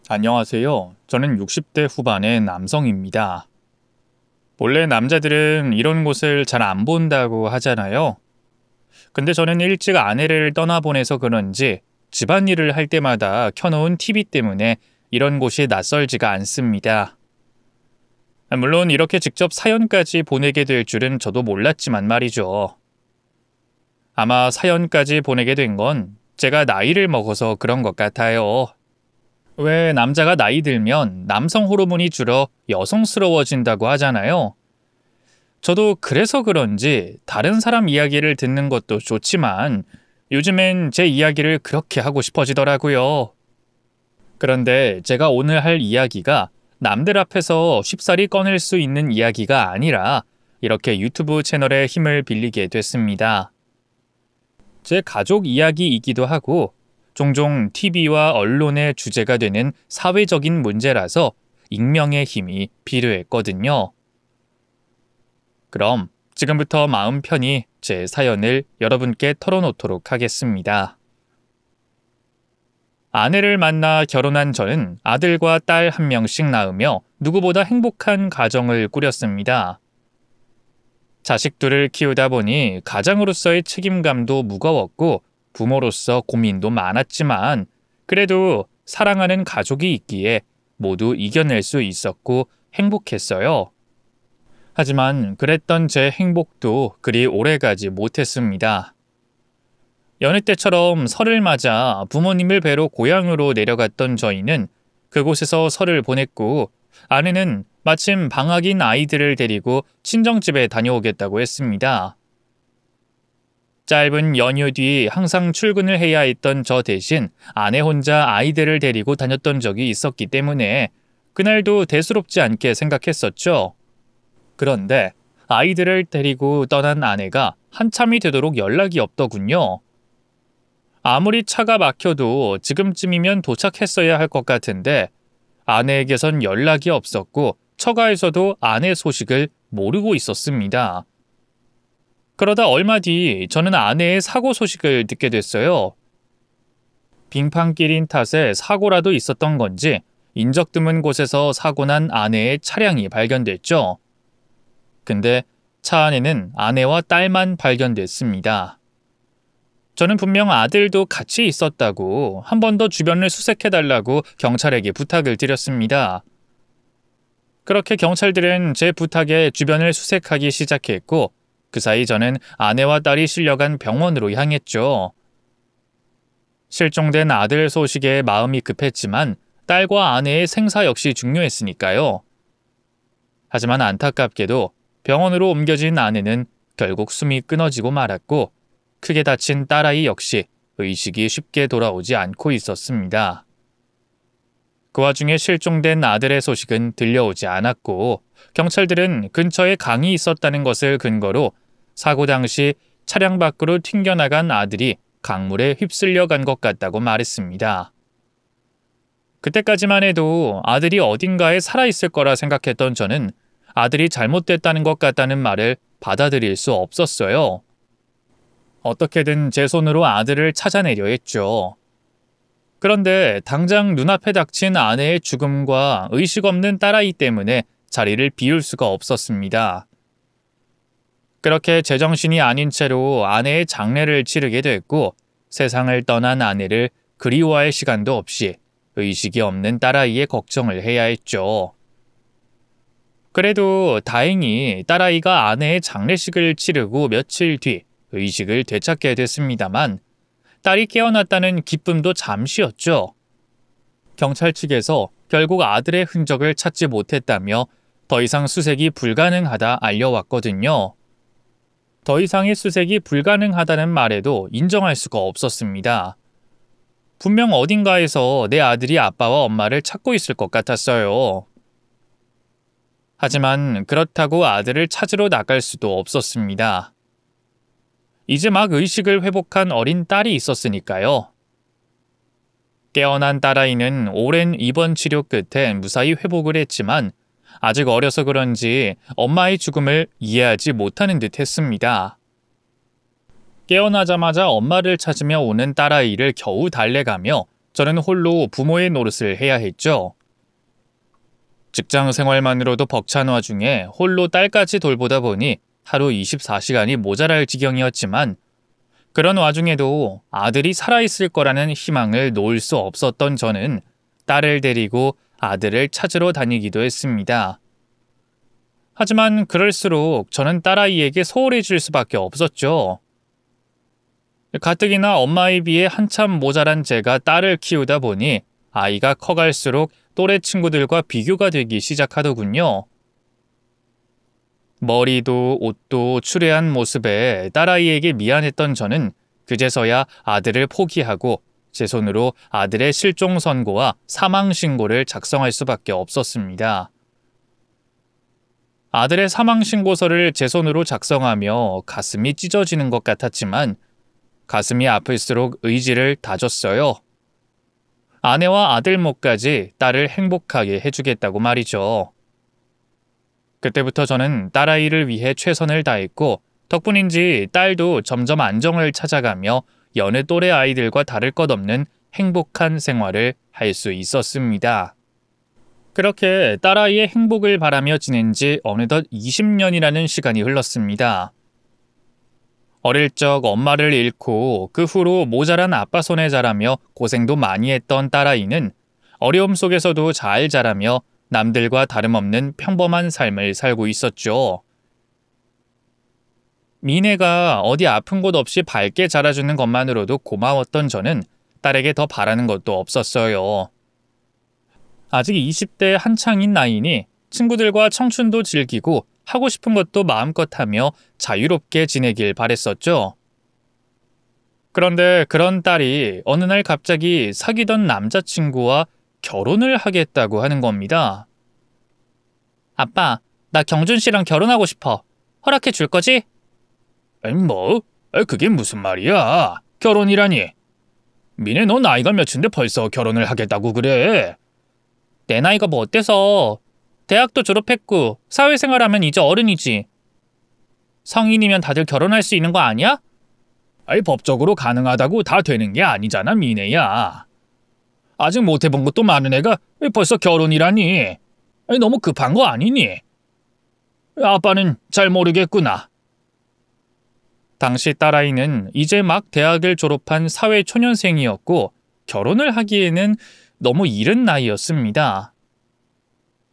안녕하세요. 저는 60대 후반의 남성입니다. 원래 남자들은 이런 곳을 잘 안 본다고 하잖아요. 근데 저는 일찍 아내를 떠나보내서 그런지 집안일을 할 때마다 켜놓은 TV 때문에 이런 곳이 낯설지가 않습니다. 물론 이렇게 직접 사연까지 보내게 될 줄은 저도 몰랐지만 말이죠. 아마 사연까지 보내게 된 건 제가 나이를 먹어서 그런 것 같아요. 왜 남자가 나이 들면 남성 호르몬이 줄어 여성스러워진다고 하잖아요. 저도 그래서 그런지 다른 사람 이야기를 듣는 것도 좋지만 요즘엔 제 이야기를 그렇게 하고 싶어지더라고요. 그런데 제가 오늘 할 이야기가 남들 앞에서 쉽사리 꺼낼 수 있는 이야기가 아니라 이렇게 유튜브 채널의 힘을 빌리게 됐습니다. 제 가족 이야기이기도 하고 종종 TV와 언론의 주제가 되는 사회적인 문제라서 익명의 힘이 필요했거든요. 그럼 지금부터 마음 편히 제 사연을 여러분께 털어놓도록 하겠습니다. 아내를 만나 결혼한 저는 아들과 딸 한 명씩 낳으며 누구보다 행복한 가정을 꾸렸습니다. 자식들을 키우다 보니 가장으로서의 책임감도 무거웠고 부모로서 고민도 많았지만 그래도 사랑하는 가족이 있기에 모두 이겨낼 수 있었고 행복했어요. 하지만 그랬던 제 행복도 그리 오래가지 못했습니다. 여느 때처럼 설을 맞아 부모님을 뵈러 고향으로 내려갔던 저희는 그곳에서 설을 보냈고 아내는 마침 방학인 아이들을 데리고 친정집에 다녀오겠다고 했습니다. 짧은 연휴 뒤 항상 출근을 해야 했던 저 대신 아내 혼자 아이들을 데리고 다녔던 적이 있었기 때문에 그날도 대수롭지 않게 생각했었죠. 그런데 아이들을 데리고 떠난 아내가 한참이 되도록 연락이 없더군요. 아무리 차가 막혀도 지금쯤이면 도착했어야 할 것 같은데 아내에게선 연락이 없었고 처가에서도 아내 소식을 모르고 있었습니다. 그러다 얼마 뒤 저는 아내의 사고 소식을 듣게 됐어요. 빙판길인 탓에 사고라도 있었던 건지 인적 드문 곳에서 사고 난 아내의 차량이 발견됐죠. 근데 차 안에는 아내와 딸만 발견됐습니다. 저는 분명 아들도 같이 있었다고 한 번 더 주변을 수색해달라고 경찰에게 부탁을 드렸습니다. 그렇게 경찰들은 제 부탁에 주변을 수색하기 시작했고 그 사이 저는 아내와 딸이 실려간 병원으로 향했죠. 실종된 아들 소식에 마음이 급했지만 딸과 아내의 생사 역시 중요했으니까요. 하지만 안타깝게도 병원으로 옮겨진 아내는 결국 숨이 끊어지고 말았고 크게 다친 딸아이 역시 의식이 쉽게 돌아오지 않고 있었습니다. 그 와중에 실종된 아들의 소식은 들려오지 않았고 경찰들은 근처에 강이 있었다는 것을 근거로 사고 당시 차량 밖으로 튕겨나간 아들이 강물에 휩쓸려 간 것 같다고 말했습니다. 그때까지만 해도 아들이 어딘가에 살아있을 거라 생각했던 저는 아들이 잘못됐다는 것 같다는 말을 받아들일 수 없었어요. 어떻게든 제 손으로 아들을 찾아내려 했죠. 그런데 당장 눈앞에 닥친 아내의 죽음과 의식 없는 딸아이 때문에 자리를 비울 수가 없었습니다. 그렇게 제정신이 아닌 채로 아내의 장례를 치르게 됐고 세상을 떠난 아내를 그리워할 시간도 없이 의식이 없는 딸아이의 걱정을 해야 했죠. 그래도 다행히 딸아이가 아내의 장례식을 치르고 며칠 뒤 의식을 되찾게 됐습니다만 딸이 깨어났다는 기쁨도 잠시였죠. 경찰 측에서 결국 아들의 흔적을 찾지 못했다며 더 이상 수색이 불가능하다 알려왔거든요. 더 이상의 수색이 불가능하다는 말에도 인정할 수가 없었습니다. 분명 어딘가에서 내 아들이 아빠와 엄마를 찾고 있을 것 같았어요. 하지만 그렇다고 아들을 찾으러 나갈 수도 없었습니다. 이제 막 의식을 회복한 어린 딸이 있었으니까요. 깨어난 딸아이는 오랜 입원 치료 끝에 무사히 회복을 했지만 아직 어려서 그런지 엄마의 죽음을 이해하지 못하는 듯 했습니다. 깨어나자마자 엄마를 찾으며 오는 딸아이를 겨우 달래가며 저는 홀로 부모의 노릇을 해야 했죠. 직장 생활만으로도 벅찬 와중에 홀로 딸까지 돌보다 보니 하루 24시간이 모자랄 지경이었지만 그런 와중에도 아들이 살아있을 거라는 희망을 놓을 수 없었던 저는 딸을 데리고 아들을 찾으러 다니기도 했습니다. 하지만 그럴수록 저는 딸아이에게 소홀해질 수밖에 없었죠. 가뜩이나 엄마에 비해 한참 모자란 제가 딸을 키우다 보니 아이가 커갈수록 또래 친구들과 비교가 되기 시작하더군요. 머리도 옷도 추레한 모습에 딸아이에게 미안했던 저는 그제서야 아들을 포기하고 제 손으로 아들의 실종 선고와 사망 신고를 작성할 수밖에 없었습니다. 아들의 사망 신고서를 제 손으로 작성하며 가슴이 찢어지는 것 같았지만 가슴이 아플수록 의지를 다졌어요. 아내와 아들 몫까지 딸을 행복하게 해주겠다고 말이죠. 그때부터 저는 딸아이를 위해 최선을 다했고 덕분인지 딸도 점점 안정을 찾아가며 여느 또래 아이들과 다를 것 없는 행복한 생활을 할 수 있었습니다. 그렇게 딸아이의 행복을 바라며 지낸 지 어느덧 20년이라는 시간이 흘렀습니다. 어릴 적 엄마를 잃고 그 후로 모자란 아빠 손에 자라며 고생도 많이 했던 딸아이는 어려움 속에서도 잘 자라며 남들과 다름없는 평범한 삶을 살고 있었죠. 미네가 어디 아픈 곳 없이 밝게 자라주는 것만으로도 고마웠던 저는 딸에게 더 바라는 것도 없었어요. 아직 20대 한창인 나이니 친구들과 청춘도 즐기고 하고 싶은 것도 마음껏 하며 자유롭게 지내길 바랬었죠. 그런데 그런 딸이 어느 날 갑자기 사귀던 남자친구와 결혼을 하겠다고 하는 겁니다. 아빠, 나 경준 씨랑 결혼하고 싶어. 허락해 줄 거지? 뭐? 그게 무슨 말이야? 결혼이라니? 미네 너 나이가 몇인데 벌써 결혼을 하겠다고 그래? 내 나이가 뭐 어때서? 대학도 졸업했고 사회생활하면 이제 어른이지. 성인이면 다들 결혼할 수 있는 거 아니야? 법적으로 가능하다고 다 되는 게 아니잖아, 미네야. 아직 못 해본 것도 많은 애가 벌써 결혼이라니. 너무 급한 거 아니니? 아빠는 잘 모르겠구나. 당시 딸아이는 이제 막 대학을 졸업한 사회초년생이었고 결혼을 하기에는 너무 이른 나이였습니다.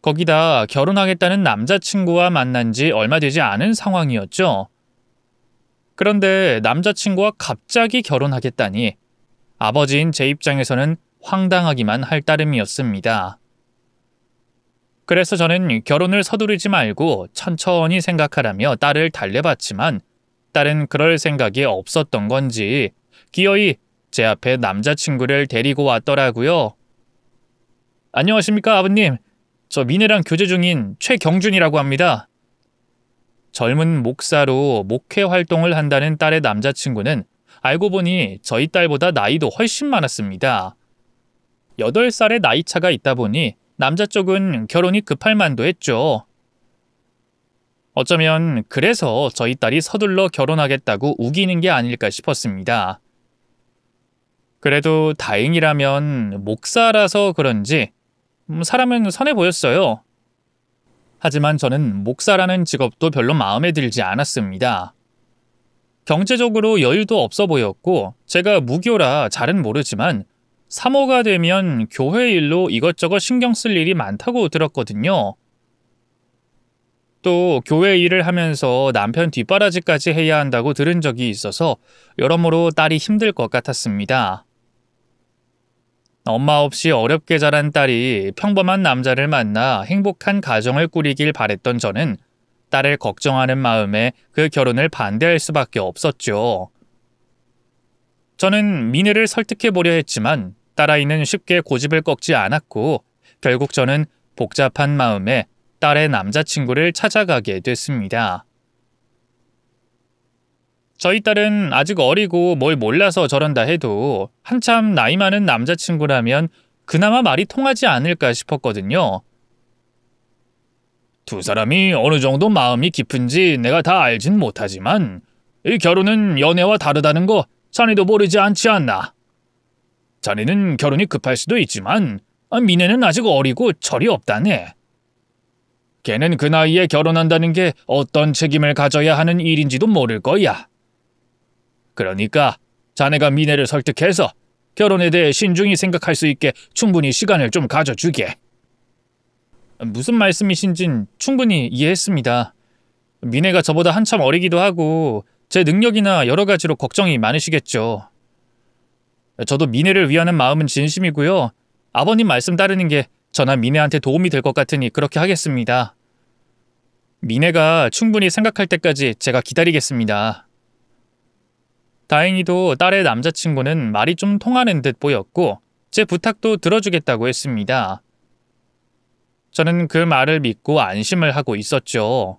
거기다 결혼하겠다는 남자친구와 만난 지 얼마 되지 않은 상황이었죠. 그런데 남자친구와 갑자기 결혼하겠다니 아버지인 제 입장에서는 황당하기만 할 따름이었습니다. 그래서 저는 결혼을 서두르지 말고 천천히 생각하라며 딸을 달래봤지만 딸은 그럴 생각이 없었던 건지 기어이 제 앞에 남자친구를 데리고 왔더라고요. 안녕하십니까, 아버님. 저 미네랑 교제 중인 최경준이라고 합니다. 젊은 목사로 목회 활동을 한다는 딸의 남자친구는 알고 보니 저희 딸보다 나이도 훨씬 많았습니다. 8살의 나이차가 있다 보니 남자 쪽은 결혼이 급할 만도 했죠. 어쩌면 그래서 저희 딸이 서둘러 결혼하겠다고 우기는 게 아닐까 싶었습니다. 그래도 다행이라면 목사라서 그런지 사람은 선해 보였어요. 하지만 저는 목사라는 직업도 별로 마음에 들지 않았습니다. 경제적으로 여유도 없어 보였고 제가 무교라 잘은 모르지만 사모가 되면 교회 일로 이것저것 신경 쓸 일이 많다고 들었거든요. 또 교회 일을 하면서 남편 뒷바라지까지 해야 한다고 들은 적이 있어서 여러모로 딸이 힘들 것 같았습니다. 엄마 없이 어렵게 자란 딸이 평범한 남자를 만나 행복한 가정을 꾸리길 바랬던 저는 딸을 걱정하는 마음에 그 결혼을 반대할 수밖에 없었죠. 저는 미네를 설득해보려 했지만 딸아이는 쉽게 고집을 꺾지 않았고 결국 저는 복잡한 마음에 딸의 남자친구를 찾아가게 됐습니다. 저희 딸은 아직 어리고 뭘 몰라서 저런다 해도 한참 나이 많은 남자친구라면 그나마 말이 통하지 않을까 싶었거든요. 두 사람이 어느 정도 마음이 깊은지 내가 다 알진 못하지만 이 결혼은 연애와 다르다는 거 자네도 모르지 않지 않나? 자네는 결혼이 급할 수도 있지만 미네는 아직 어리고 철이 없다네. 걔는 그 나이에 결혼한다는 게 어떤 책임을 가져야 하는 일인지도 모를 거야. 그러니까 자네가 미네를 설득해서 결혼에 대해 신중히 생각할 수 있게 충분히 시간을 좀 가져주게. 무슨 말씀이신진 충분히 이해했습니다. 미네가 저보다 한참 어리기도 하고 제 능력이나 여러 가지로 걱정이 많으시겠죠. 저도 미네를 위하는 마음은 진심이고요. 아버님 말씀 따르는 게 저나 미네한테 도움이 될 것 같으니 그렇게 하겠습니다. 미네가 충분히 생각할 때까지 제가 기다리겠습니다. 다행히도 딸의 남자친구는 말이 좀 통하는 듯 보였고 제 부탁도 들어주겠다고 했습니다. 저는 그 말을 믿고 안심을 하고 있었죠.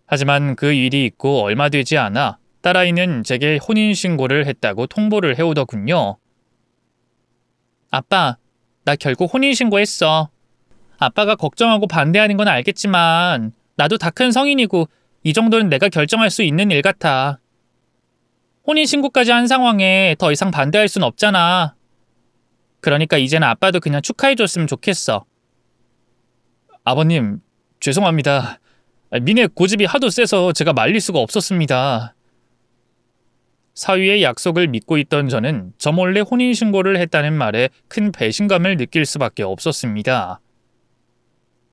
하지만 그 일이 있고 얼마 되지 않아 딸아이는 제게 혼인신고를 했다고 통보를 해오더군요. 아빠, 나 결국 혼인신고했어. 아빠가 걱정하고 반대하는 건 알겠지만 나도 다 큰 성인이고 이 정도는 내가 결정할 수 있는 일 같아. 혼인신고까지 한 상황에 더 이상 반대할 순 없잖아. 그러니까 이제는 아빠도 그냥 축하해줬으면 좋겠어. 아버님, 죄송합니다. 미네 고집이 하도 세서 제가 말릴 수가 없었습니다. 사위의 약속을 믿고 있던 저는 저 몰래 혼인신고를 했다는 말에 큰 배신감을 느낄 수밖에 없었습니다.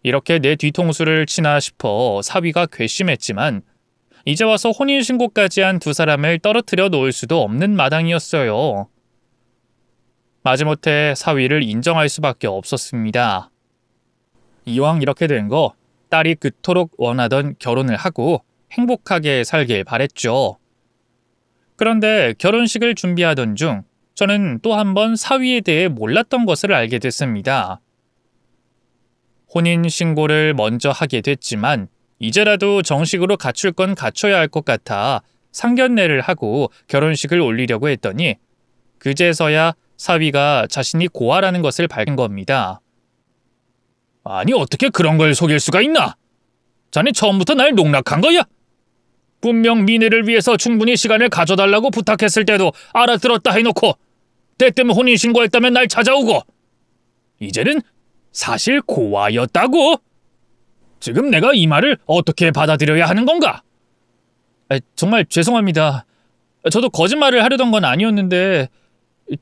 이렇게 내 뒤통수를 치나 싶어 사위가 괘씸했지만 이제 와서 혼인신고까지 한 두 사람을 떨어뜨려 놓을 수도 없는 마당이었어요. 마지못해 사위를 인정할 수밖에 없었습니다. 이왕 이렇게 된 거 딸이 그토록 원하던 결혼을 하고 행복하게 살길 바랬죠. 그런데 결혼식을 준비하던 중 저는 또 한 번 사위에 대해 몰랐던 것을 알게 됐습니다. 혼인신고를 먼저 하게 됐지만 이제라도 정식으로 갖출 건 갖춰야 할 것 같아 상견례를 하고 결혼식을 올리려고 했더니 그제서야 사위가 자신이 고아라는 것을 밝힌 겁니다. 아니 어떻게 그런 걸 속일 수가 있나? 자네 처음부터 날 농락한 거야? 분명 미네를 위해서 충분히 시간을 가져달라고 부탁했을 때도 알아들었다 해놓고 때때문 혼인신고했다면 날 찾아오고 이제는 사실 고아였다고? 지금 내가 이 말을 어떻게 받아들여야 하는 건가? 정말 죄송합니다. 저도 거짓말을 하려던 건 아니었는데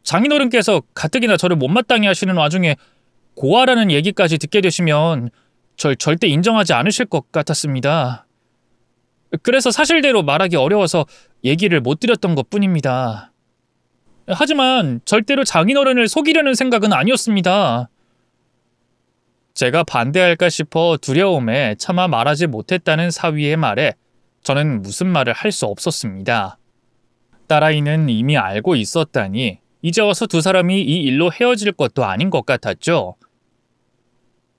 장인어른께서 가뜩이나 저를 못마땅해 하시는 와중에 고아라는 얘기까지 듣게 되시면 절 절대 인정하지 않으실 것 같았습니다. 그래서 사실대로 말하기 어려워서 얘기를 못 드렸던 것뿐입니다. 하지만 절대로 장인어른을 속이려는 생각은 아니었습니다. 제가 반대할까 싶어 두려움에 차마 말하지 못했다는 사위의 말에 저는 무슨 말을 할 수 없었습니다. 딸아이는 이미 알고 있었다니 이제 와서 두 사람이 이 일로 헤어질 것도 아닌 것 같았죠.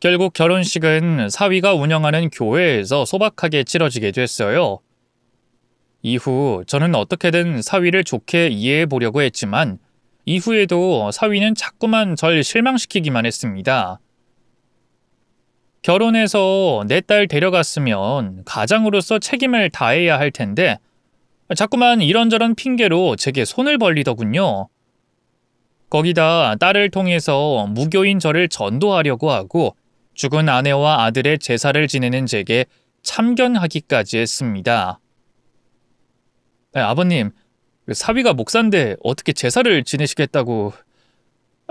결국 결혼식은 사위가 운영하는 교회에서 소박하게 치러지게 됐어요. 이후 저는 어떻게든 사위를 좋게 이해해 보려고 했지만 이후에도 사위는 자꾸만 절 실망시키기만 했습니다. 결혼해서 내 딸 데려갔으면 가장으로서 책임을 다해야 할 텐데 자꾸만 이런저런 핑계로 제게 손을 벌리더군요. 거기다 딸을 통해서 무교인 저를 전도하려고 하고 죽은 아내와 아들의 제사를 지내는 제게 참견하기까지 했습니다. 아버님, 사위가 목사인데 어떻게 제사를 지내시겠다고.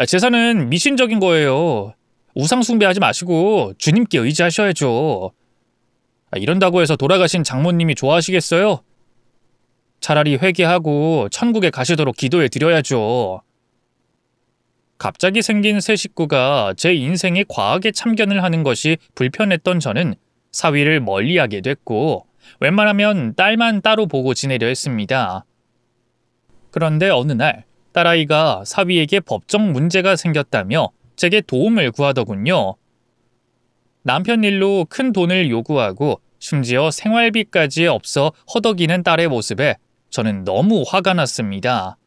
제사는 미신적인 거예요. 우상 숭배하지 마시고 주님께 의지하셔야죠. 이런다고 해서 돌아가신 장모님이 좋아하시겠어요? 차라리 회개하고 천국에 가시도록 기도해 드려야죠. 갑자기 생긴 새 식구가 제 인생에 과하게 참견을 하는 것이 불편했던 저는 사위를 멀리하게 됐고 웬만하면 딸만 따로 보고 지내려 했습니다. 그런데 어느 날 딸아이가 사위에게 법적 문제가 생겼다며 제게 도움을 구하더군요. 남편 일로 큰 돈을 요구하고 심지어 생활비까지 없어 허덕이는 딸의 모습에 저는 너무 화가 났습니다.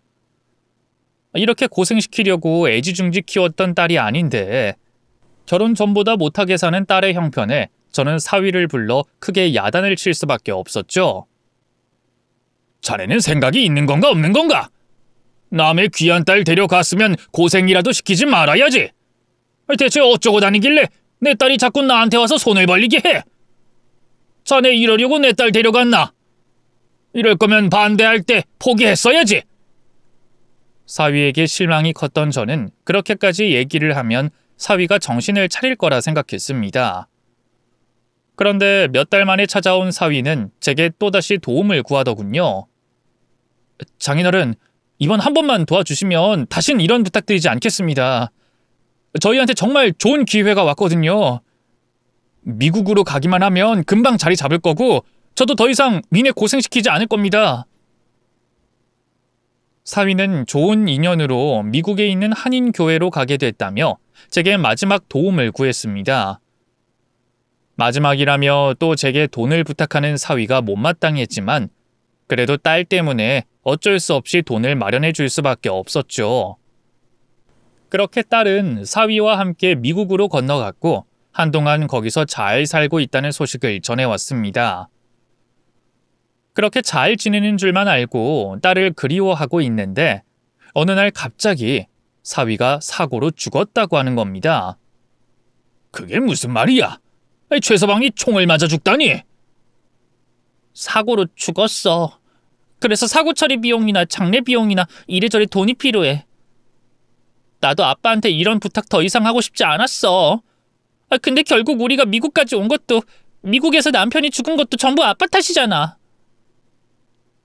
이렇게 고생시키려고 애지중지 키웠던 딸이 아닌데 결혼 전보다 못하게 사는 딸의 형편에 저는 사위를 불러 크게 야단을 칠 수밖에 없었죠. 자네는 생각이 있는 건가 없는 건가? 남의 귀한 딸 데려갔으면 고생이라도 시키지 말아야지. 대체 어쩌고 다니길래 내 딸이 자꾸 나한테 와서 손을 벌리게 해? 자네 이러려고 내 딸 데려갔나? 이럴 거면 반대할 때 포기했어야지. 사위에게 실망이 컸던 저는 그렇게까지 얘기를 하면 사위가 정신을 차릴 거라 생각했습니다. 그런데 몇 달 만에 찾아온 사위는 제게 또다시 도움을 구하더군요. 장인어른, 이번 한 번만 도와주시면 다신 이런 부탁드리지 않겠습니다. 저희한테 정말 좋은 기회가 왔거든요. 미국으로 가기만 하면 금방 자리 잡을 거고 저도 더 이상 미네 고생시키지 않을 겁니다. 사위는 좋은 인연으로 미국에 있는 한인 교회로 가게 됐다며 제게 마지막 도움을 구했습니다. 마지막이라며 또 제게 돈을 부탁하는 사위가 못마땅했지만 그래도 딸 때문에 어쩔 수 없이 돈을 마련해 줄 수밖에 없었죠. 그렇게 딸은 사위와 함께 미국으로 건너갔고 한동안 거기서 잘 살고 있다는 소식을 전해왔습니다. 그렇게 잘 지내는 줄만 알고 딸을 그리워하고 있는데 어느 날 갑자기 사위가 사고로 죽었다고 하는 겁니다. 그게 무슨 말이야? 최서방이 총을 맞아 죽다니? 사고로 죽었어. 그래서 사고 처리 비용이나 장례 비용이나 이래저래 돈이 필요해. 나도 아빠한테 이런 부탁 더 이상 하고 싶지 않았어. 근데 결국 우리가 미국까지 온 것도 미국에서 남편이 죽은 것도 전부 아빠 탓이잖아.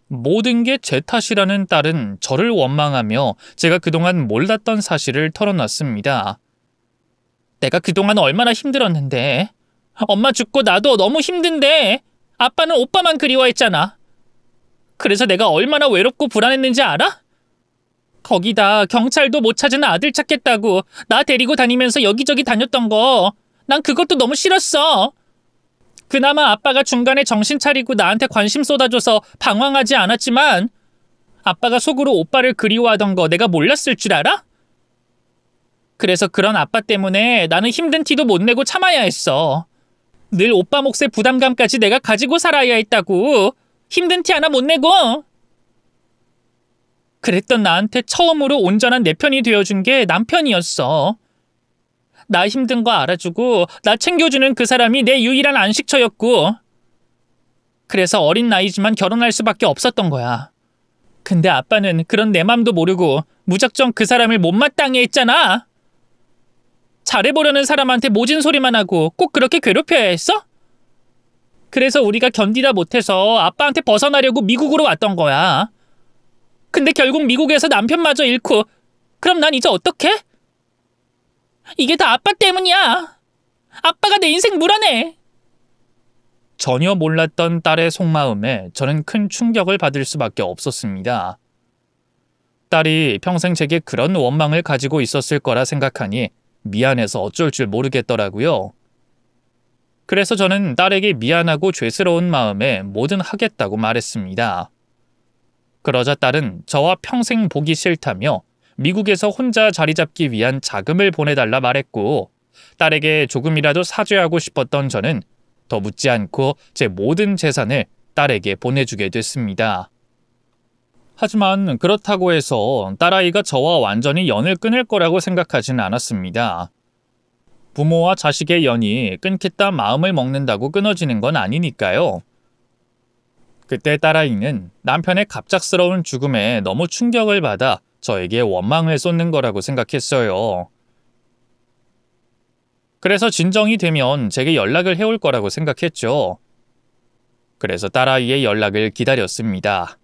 모든 게 제 탓이라는 딸은 저를 원망하며 제가 그동안 몰랐던 사실을 털어놨습니다. 내가 그동안 얼마나 힘들었는데. 엄마 죽고 나도 너무 힘든데 아빠는 오빠만 그리워했잖아. 그래서 내가 얼마나 외롭고 불안했는지 알아? 거기다 경찰도 못 찾은 아들 찾겠다고 나 데리고 다니면서 여기저기 다녔던 거 난 그것도 너무 싫었어. 그나마 아빠가 중간에 정신 차리고 나한테 관심 쏟아줘서 방황하지 않았지만 아빠가 속으로 오빠를 그리워하던 거 내가 몰랐을 줄 알아? 그래서 그런 아빠 때문에 나는 힘든 티도 못 내고 참아야 했어. 늘 오빠 몫의 부담감까지 내가 가지고 살아야 했다고. 힘든 티 하나 못 내고. 그랬던 나한테 처음으로 온전한 내 편이 되어준 게 남편이었어. 나 힘든 거 알아주고 나 챙겨주는 그 사람이 내 유일한 안식처였고. 그래서 어린 나이지만 결혼할 수밖에 없었던 거야. 근데 아빠는 그런 내 맘도 모르고 무작정 그 사람을 못마땅해 했잖아. 잘해보려는 사람한테 모진 소리만 하고 꼭 그렇게 괴롭혀야 했어? 그래서 우리가 견디다 못해서 아빠한테 벗어나려고 미국으로 왔던 거야. 근데 결국 미국에서 남편마저 잃고 그럼 난 이제 어떡해? 이게 다 아빠 때문이야. 아빠가 내 인생 물어내. 전혀 몰랐던 딸의 속마음에 저는 큰 충격을 받을 수밖에 없었습니다. 딸이 평생 제게 그런 원망을 가지고 있었을 거라 생각하니 미안해서 어쩔 줄 모르겠더라고요. 그래서 저는 딸에게 미안하고 죄스러운 마음에 뭐든 하겠다고 말했습니다. 그러자 딸은 저와 평생 보기 싫다며 미국에서 혼자 자리 잡기 위한 자금을 보내달라 말했고 딸에게 조금이라도 사죄하고 싶었던 저는 더 묻지 않고 제 모든 재산을 딸에게 보내주게 됐습니다. 하지만 그렇다고 해서 딸아이가 저와 완전히 연을 끊을 거라고 생각하진 않았습니다. 부모와 자식의 연이 끊겠다 마음을 먹는다고 끊어지는 건 아니니까요. 그때 딸아이는 남편의 갑작스러운 죽음에 너무 충격을 받아 저에게 원망을 쏟는 거라고 생각했어요. 그래서 진정이 되면 제게 연락을 해올 거라고 생각했죠. 그래서 딸아이의 연락을 기다렸습니다.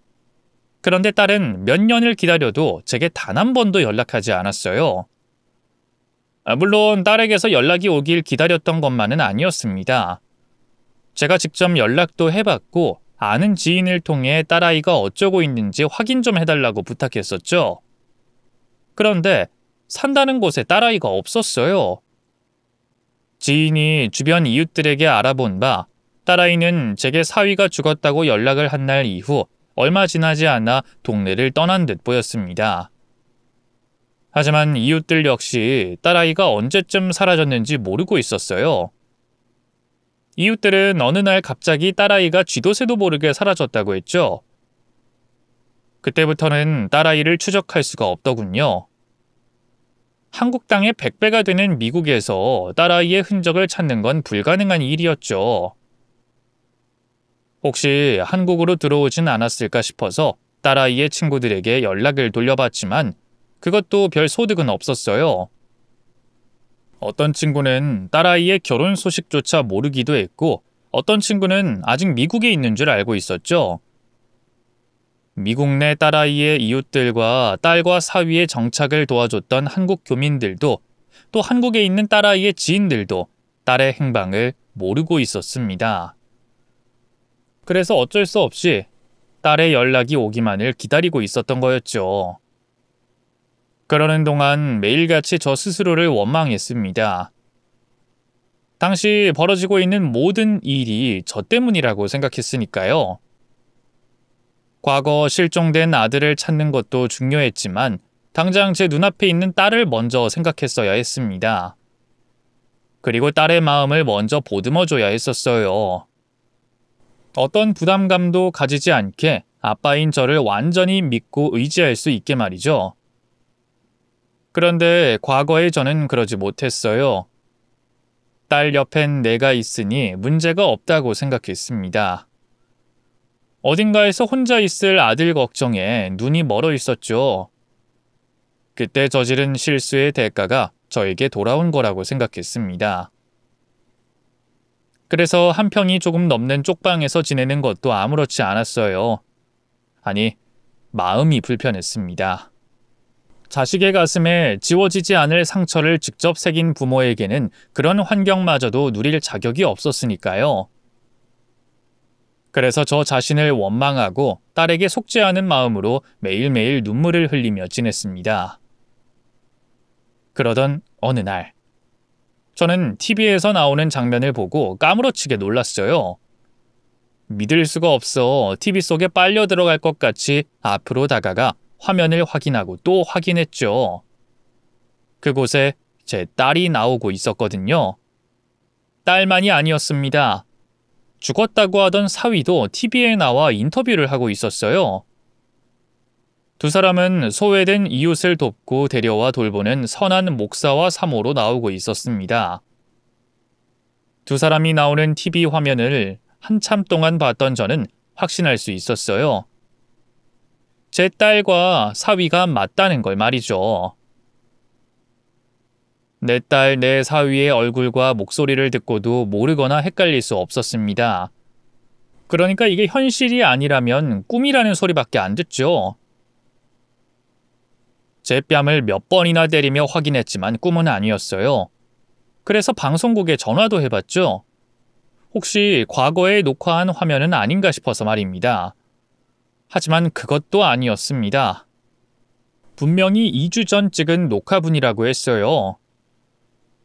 그런데 딸은 몇 년을 기다려도 제게 단 한 번도 연락하지 않았어요. 물론 딸에게서 연락이 오길 기다렸던 것만은 아니었습니다. 제가 직접 연락도 해봤고 아는 지인을 통해 딸아이가 어쩌고 있는지 확인 좀 해달라고 부탁했었죠. 그런데 산다는 곳에 딸아이가 없었어요. 지인이 주변 이웃들에게 알아본 바 딸아이는 제게 사위가 죽었다고 연락을 한 날 이후 얼마 지나지 않아 동네를 떠난 듯 보였습니다. 하지만 이웃들 역시 딸아이가 언제쯤 사라졌는지 모르고 있었어요. 이웃들은 어느 날 갑자기 딸아이가 쥐도새도 모르게 사라졌다고 했죠. 그때부터는 딸아이를 추적할 수가 없더군요. 한국 땅의 100배가 되는 미국에서 딸아이의 흔적을 찾는 건 불가능한 일이었죠. 혹시 한국으로 들어오진 않았을까 싶어서 딸아이의 친구들에게 연락을 돌려봤지만 그것도 별 소득은 없었어요. 어떤 친구는 딸아이의 결혼 소식조차 모르기도 했고 어떤 친구는 아직 미국에 있는 줄 알고 있었죠. 미국 내 딸아이의 이웃들과 딸과 사위의 정착을 도와줬던 한국 교민들도 또 한국에 있는 딸아이의 지인들도 딸의 행방을 모르고 있었습니다. 그래서 어쩔 수 없이 딸의 연락이 오기만을 기다리고 있었던 거였죠. 그러는 동안 매일같이 저 스스로를 원망했습니다. 당시 벌어지고 있는 모든 일이 저 때문이라고 생각했으니까요. 과거 실종된 아들을 찾는 것도 중요했지만 당장 제 눈앞에 있는 딸을 먼저 생각했어야 했습니다. 그리고 딸의 마음을 먼저 보듬어줘야 했었어요. 어떤 부담감도 가지지 않게 아빠인 저를 완전히 믿고 의지할 수 있게 말이죠. 그런데 과거에 저는 그러지 못했어요. 딸 옆엔 내가 있으니 문제가 없다고 생각했습니다. 어딘가에서 혼자 있을 아들 걱정에 눈이 멀어 있었죠. 그때 저지른 실수의 대가가 저에게 돌아온 거라고 생각했습니다. 그래서 한 평이 조금 넘는 쪽방에서 지내는 것도 아무렇지 않았어요. 아니, 마음이 불편했습니다. 자식의 가슴에 지워지지 않을 상처를 직접 새긴 부모에게는 그런 환경마저도 누릴 자격이 없었으니까요. 그래서 저 자신을 원망하고 딸에게 속죄하는 마음으로 매일매일 눈물을 흘리며 지냈습니다. 그러던 어느 날, 저는 TV에서 나오는 장면을 보고 까무러치게 놀랐어요. 믿을 수가 없어 TV 속에 빨려 들어갈 것 같이 앞으로 다가가 화면을 확인하고 또 확인했죠. 그곳에 제 딸이 나오고 있었거든요. 딸만이 아니었습니다. 죽었다고 하던 사위도 TV에 나와 인터뷰를 하고 있었어요. 두 사람은 소외된 이웃을 돕고 데려와 돌보는 선한 목사와 사모로 나오고 있었습니다. 두 사람이 나오는 TV 화면을 한참 동안 봤던 저는 확신할 수 있었어요. 제 딸과 사위가 맞다는 걸 말이죠. 내 딸, 내 사위의 얼굴과 목소리를 듣고도 모르거나 헷갈릴 수 없었습니다. 그러니까 이게 현실이 아니라면 꿈이라는 소리밖에 안 듣죠. 제 뺨을 몇 번이나 때리며 확인했지만 꿈은 아니었어요. 그래서 방송국에 전화도 해봤죠. 혹시 과거에 녹화한 화면은 아닌가 싶어서 말입니다. 하지만 그것도 아니었습니다. 분명히 2주 전 찍은 녹화분이라고 했어요.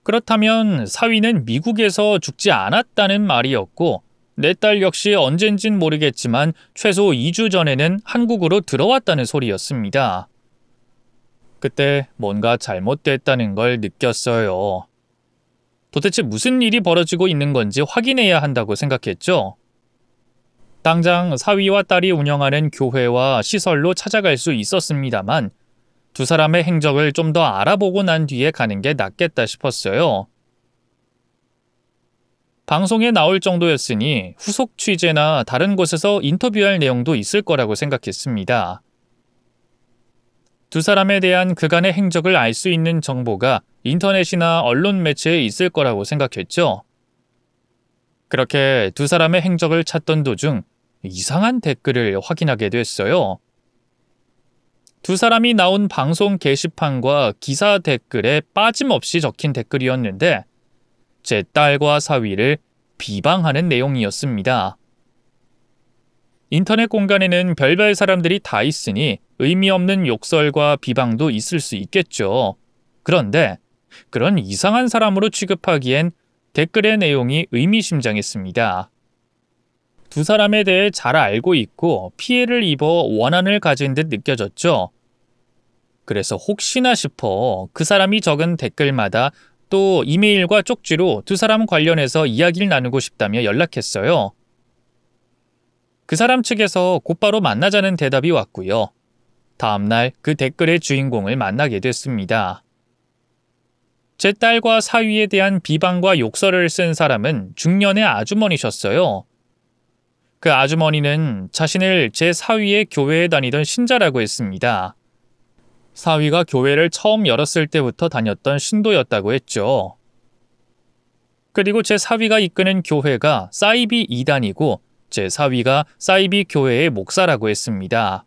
그렇다면 사위는 미국에서 죽지 않았다는 말이었고 내 딸 역시 언젠진 모르겠지만 최소 2주 전에는 한국으로 들어왔다는 소리였습니다. 그때 뭔가 잘못됐다는 걸 느꼈어요. 도대체 무슨 일이 벌어지고 있는 건지 확인해야 한다고 생각했죠. 당장 사위와 딸이 운영하는 교회와 시설로 찾아갈 수 있었습니다만 두 사람의 행적을 좀 더 알아보고 난 뒤에 가는 게 낫겠다 싶었어요. 방송에 나올 정도였으니 후속 취재나 다른 곳에서 인터뷰할 내용도 있을 거라고 생각했습니다. 두 사람에 대한 그간의 행적을 알 수 있는 정보가 인터넷이나 언론 매체에 있을 거라고 생각했죠. 그렇게 두 사람의 행적을 찾던 도중 이상한 댓글을 확인하게 됐어요. 두 사람이 나온 방송 게시판과 기사 댓글에 빠짐없이 적힌 댓글이었는데 제 딸과 사위를 비방하는 내용이었습니다. 인터넷 공간에는 별별 사람들이 다 있으니 의미 없는 욕설과 비방도 있을 수 있겠죠. 그런데 그런 이상한 사람으로 취급하기엔 댓글의 내용이 의미심장했습니다. 두 사람에 대해 잘 알고 있고 피해를 입어 원한을 가진 듯 느껴졌죠. 그래서 혹시나 싶어 그 사람이 적은 댓글마다 또 이메일과 쪽지로 두 사람 관련해서 이야기를 나누고 싶다며 연락했어요. 그 사람 측에서 곧바로 만나자는 대답이 왔고요. 다음날 그 댓글의 주인공을 만나게 됐습니다. 제 딸과 사위에 대한 비방과 욕설을 쓴 사람은 중년의 아주머니셨어요. 그 아주머니는 자신을 제 사위의 교회에 다니던 신자라고 했습니다. 사위가 교회를 처음 열었을 때부터 다녔던 신도였다고 했죠. 그리고 제 사위가 이끄는 교회가 사이비 이단이고 제 사위가 사이비 교회의 목사라고 했습니다.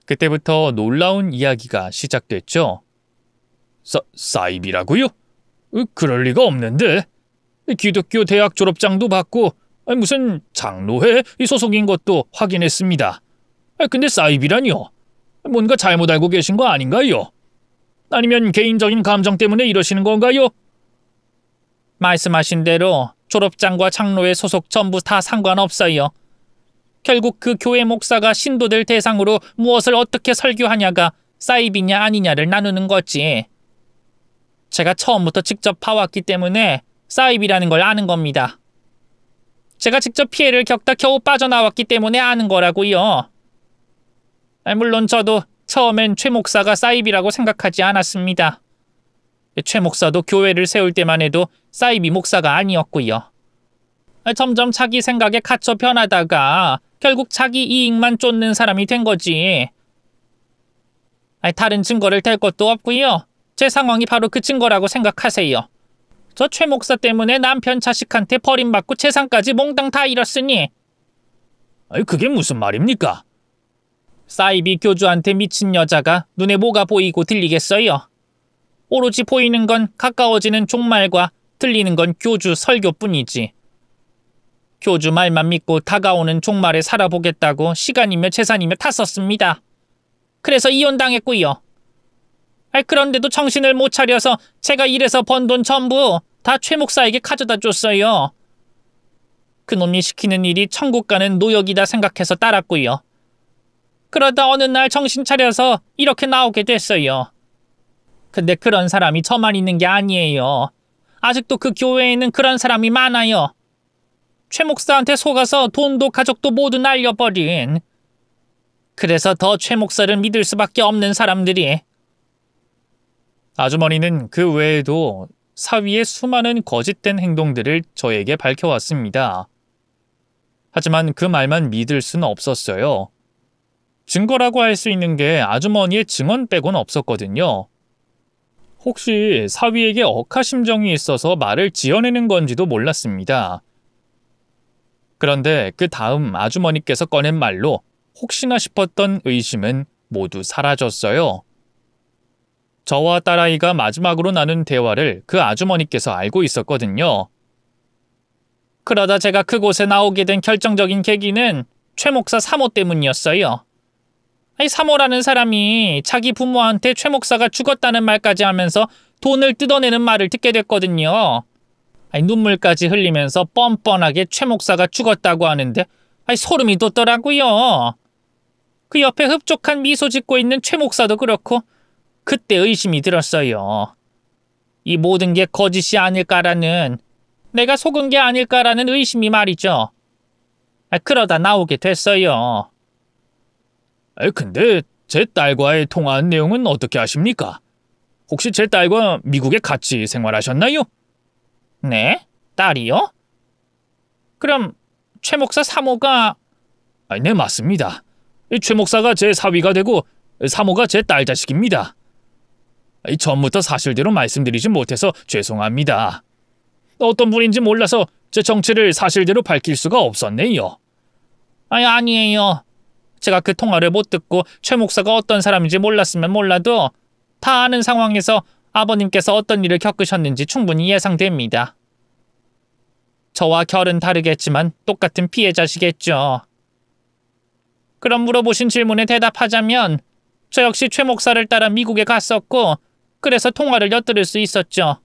그때부터 놀라운 이야기가 시작됐죠. 사이비라고요? 그럴 리가 없는데. 기독교 대학 졸업장도 받고 무슨 장로회 소속인 것도 확인했습니다. 근데 사이비라니요? 뭔가 잘못 알고 계신 거 아닌가요? 아니면 개인적인 감정 때문에 이러시는 건가요? 말씀하신 대로 졸업장과 장로회 소속 전부 다 상관없어요. 결국 그 교회 목사가 신도들 대상으로 무엇을 어떻게 설교하냐가 사이비냐 아니냐를 나누는 거지. 제가 처음부터 직접 봐왔기 때문에 사이비라는 걸 아는 겁니다. 제가 직접 피해를 겪다 겨우 빠져나왔기 때문에 아는 거라고요. 물론 저도 처음엔 최 목사가 사이비라고 생각하지 않았습니다. 최 목사도 교회를 세울 때만 해도 사이비 목사가 아니었고요. 점점 자기 생각에 갇혀 변하다가 결국 자기 이익만 쫓는 사람이 된 거지. 다른 증거를 댈 것도 없고요. 제 상황이 바로 그 증거라고 생각하세요. 저 최 목사 때문에 남편 자식한테 버림받고 재산까지 몽땅 다 잃었으니. 그게 무슨 말입니까? 사이비 교주한테 미친 여자가 눈에 뭐가 보이고 들리겠어요? 오로지 보이는 건 가까워지는 종말과 들리는 건 교주 설교뿐이지. 교주 말만 믿고 다가오는 종말에 살아보겠다고 시간이며 재산이며 다 썼습니다. 그래서 이혼당했고요. 그런데도 정신을 못 차려서 제가 일해서 번 돈 전부 다 최 목사에게 가져다 줬어요. 그놈이 시키는 일이 천국 가는 노역이다 생각해서 따랐고요. 그러다 어느 날 정신 차려서 이렇게 나오게 됐어요. 근데 그런 사람이 저만 있는 게 아니에요. 아직도 그 교회에는 그런 사람이 많아요. 최 목사한테 속아서 돈도 가족도 모두 날려버린. 그래서 더 최 목사를 믿을 수밖에 없는 사람들이. 아주머니는 그 외에도 사위의 수많은 거짓된 행동들을 저에게 밝혀왔습니다. 하지만 그 말만 믿을 수는 없었어요. 증거라고 할 수 있는 게 아주머니의 증언 빼곤 없었거든요. 혹시 사위에게 억하심정이 있어서 말을 지어내는 건지도 몰랐습니다. 그런데 그 다음 아주머니께서 꺼낸 말로 혹시나 싶었던 의심은 모두 사라졌어요. 저와 딸아이가 마지막으로 나눈 대화를 그 아주머니께서 알고 있었거든요. 그러다 제가 그곳에 나오게 된 결정적인 계기는 최 목사 사모 때문이었어요. 사모라는 사람이 자기 부모한테 최 목사가 죽었다는 말까지 하면서 돈을 뜯어내는 말을 듣게 됐거든요. 눈물까지 흘리면서 뻔뻔하게 최 목사가 죽었다고 하는데 소름이 돋더라고요. 그 옆에 흡족한 미소 짓고 있는 최 목사도 그렇고 그때 의심이 들었어요. 이 모든 게 거짓이 아닐까라는, 내가 속은 게 아닐까라는 의심이 말이죠. 그러다 나오게 됐어요. 근데 제 딸과의 통화한 내용은 어떻게 아십니까? 혹시 제 딸과 미국에 같이 생활하셨나요? 네? 딸이요? 그럼 최 목사 사모가... 네, 맞습니다. 최 목사가 제 사위가 되고 사모가 제 딸 자식입니다. 전부터 사실대로 말씀드리지 못해서 죄송합니다. 어떤 분인지 몰라서 제 정체를 사실대로 밝힐 수가 없었네요. 아니에요. 제가 그 통화를 못 듣고 최 목사가 어떤 사람인지 몰랐으면 몰라도 다 아는 상황에서 아버님께서 어떤 일을 겪으셨는지 충분히 예상됩니다. 저와 결은 다르겠지만 똑같은 피해자시겠죠. 그럼 물어보신 질문에 대답하자면 저 역시 최 목사를 따라 미국에 갔었고 그래서 통화를 엿들을 수 있었죠.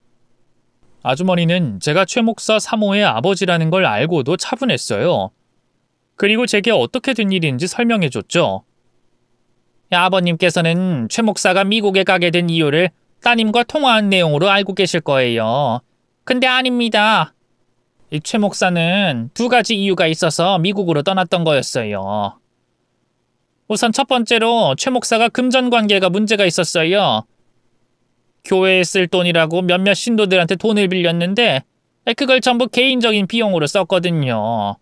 아주머니는 제가 최 목사 사모의 아버지라는 걸 알고도 차분했어요. 그리고 제게 어떻게 된 일인지 설명해줬죠. 아버님께서는 최 목사가 미국에 가게 된 이유를 따님과 통화한 내용으로 알고 계실 거예요. 근데 아닙니다. 이 최 목사는 두 가지 이유가 있어서 미국으로 떠났던 거였어요. 우선 첫 번째로 최 목사가 금전 관계가 문제가 있었어요. 교회에 쓸 돈이라고 몇몇 신도들한테 돈을 빌렸는데 그걸 전부 개인적인 비용으로 썼거든요.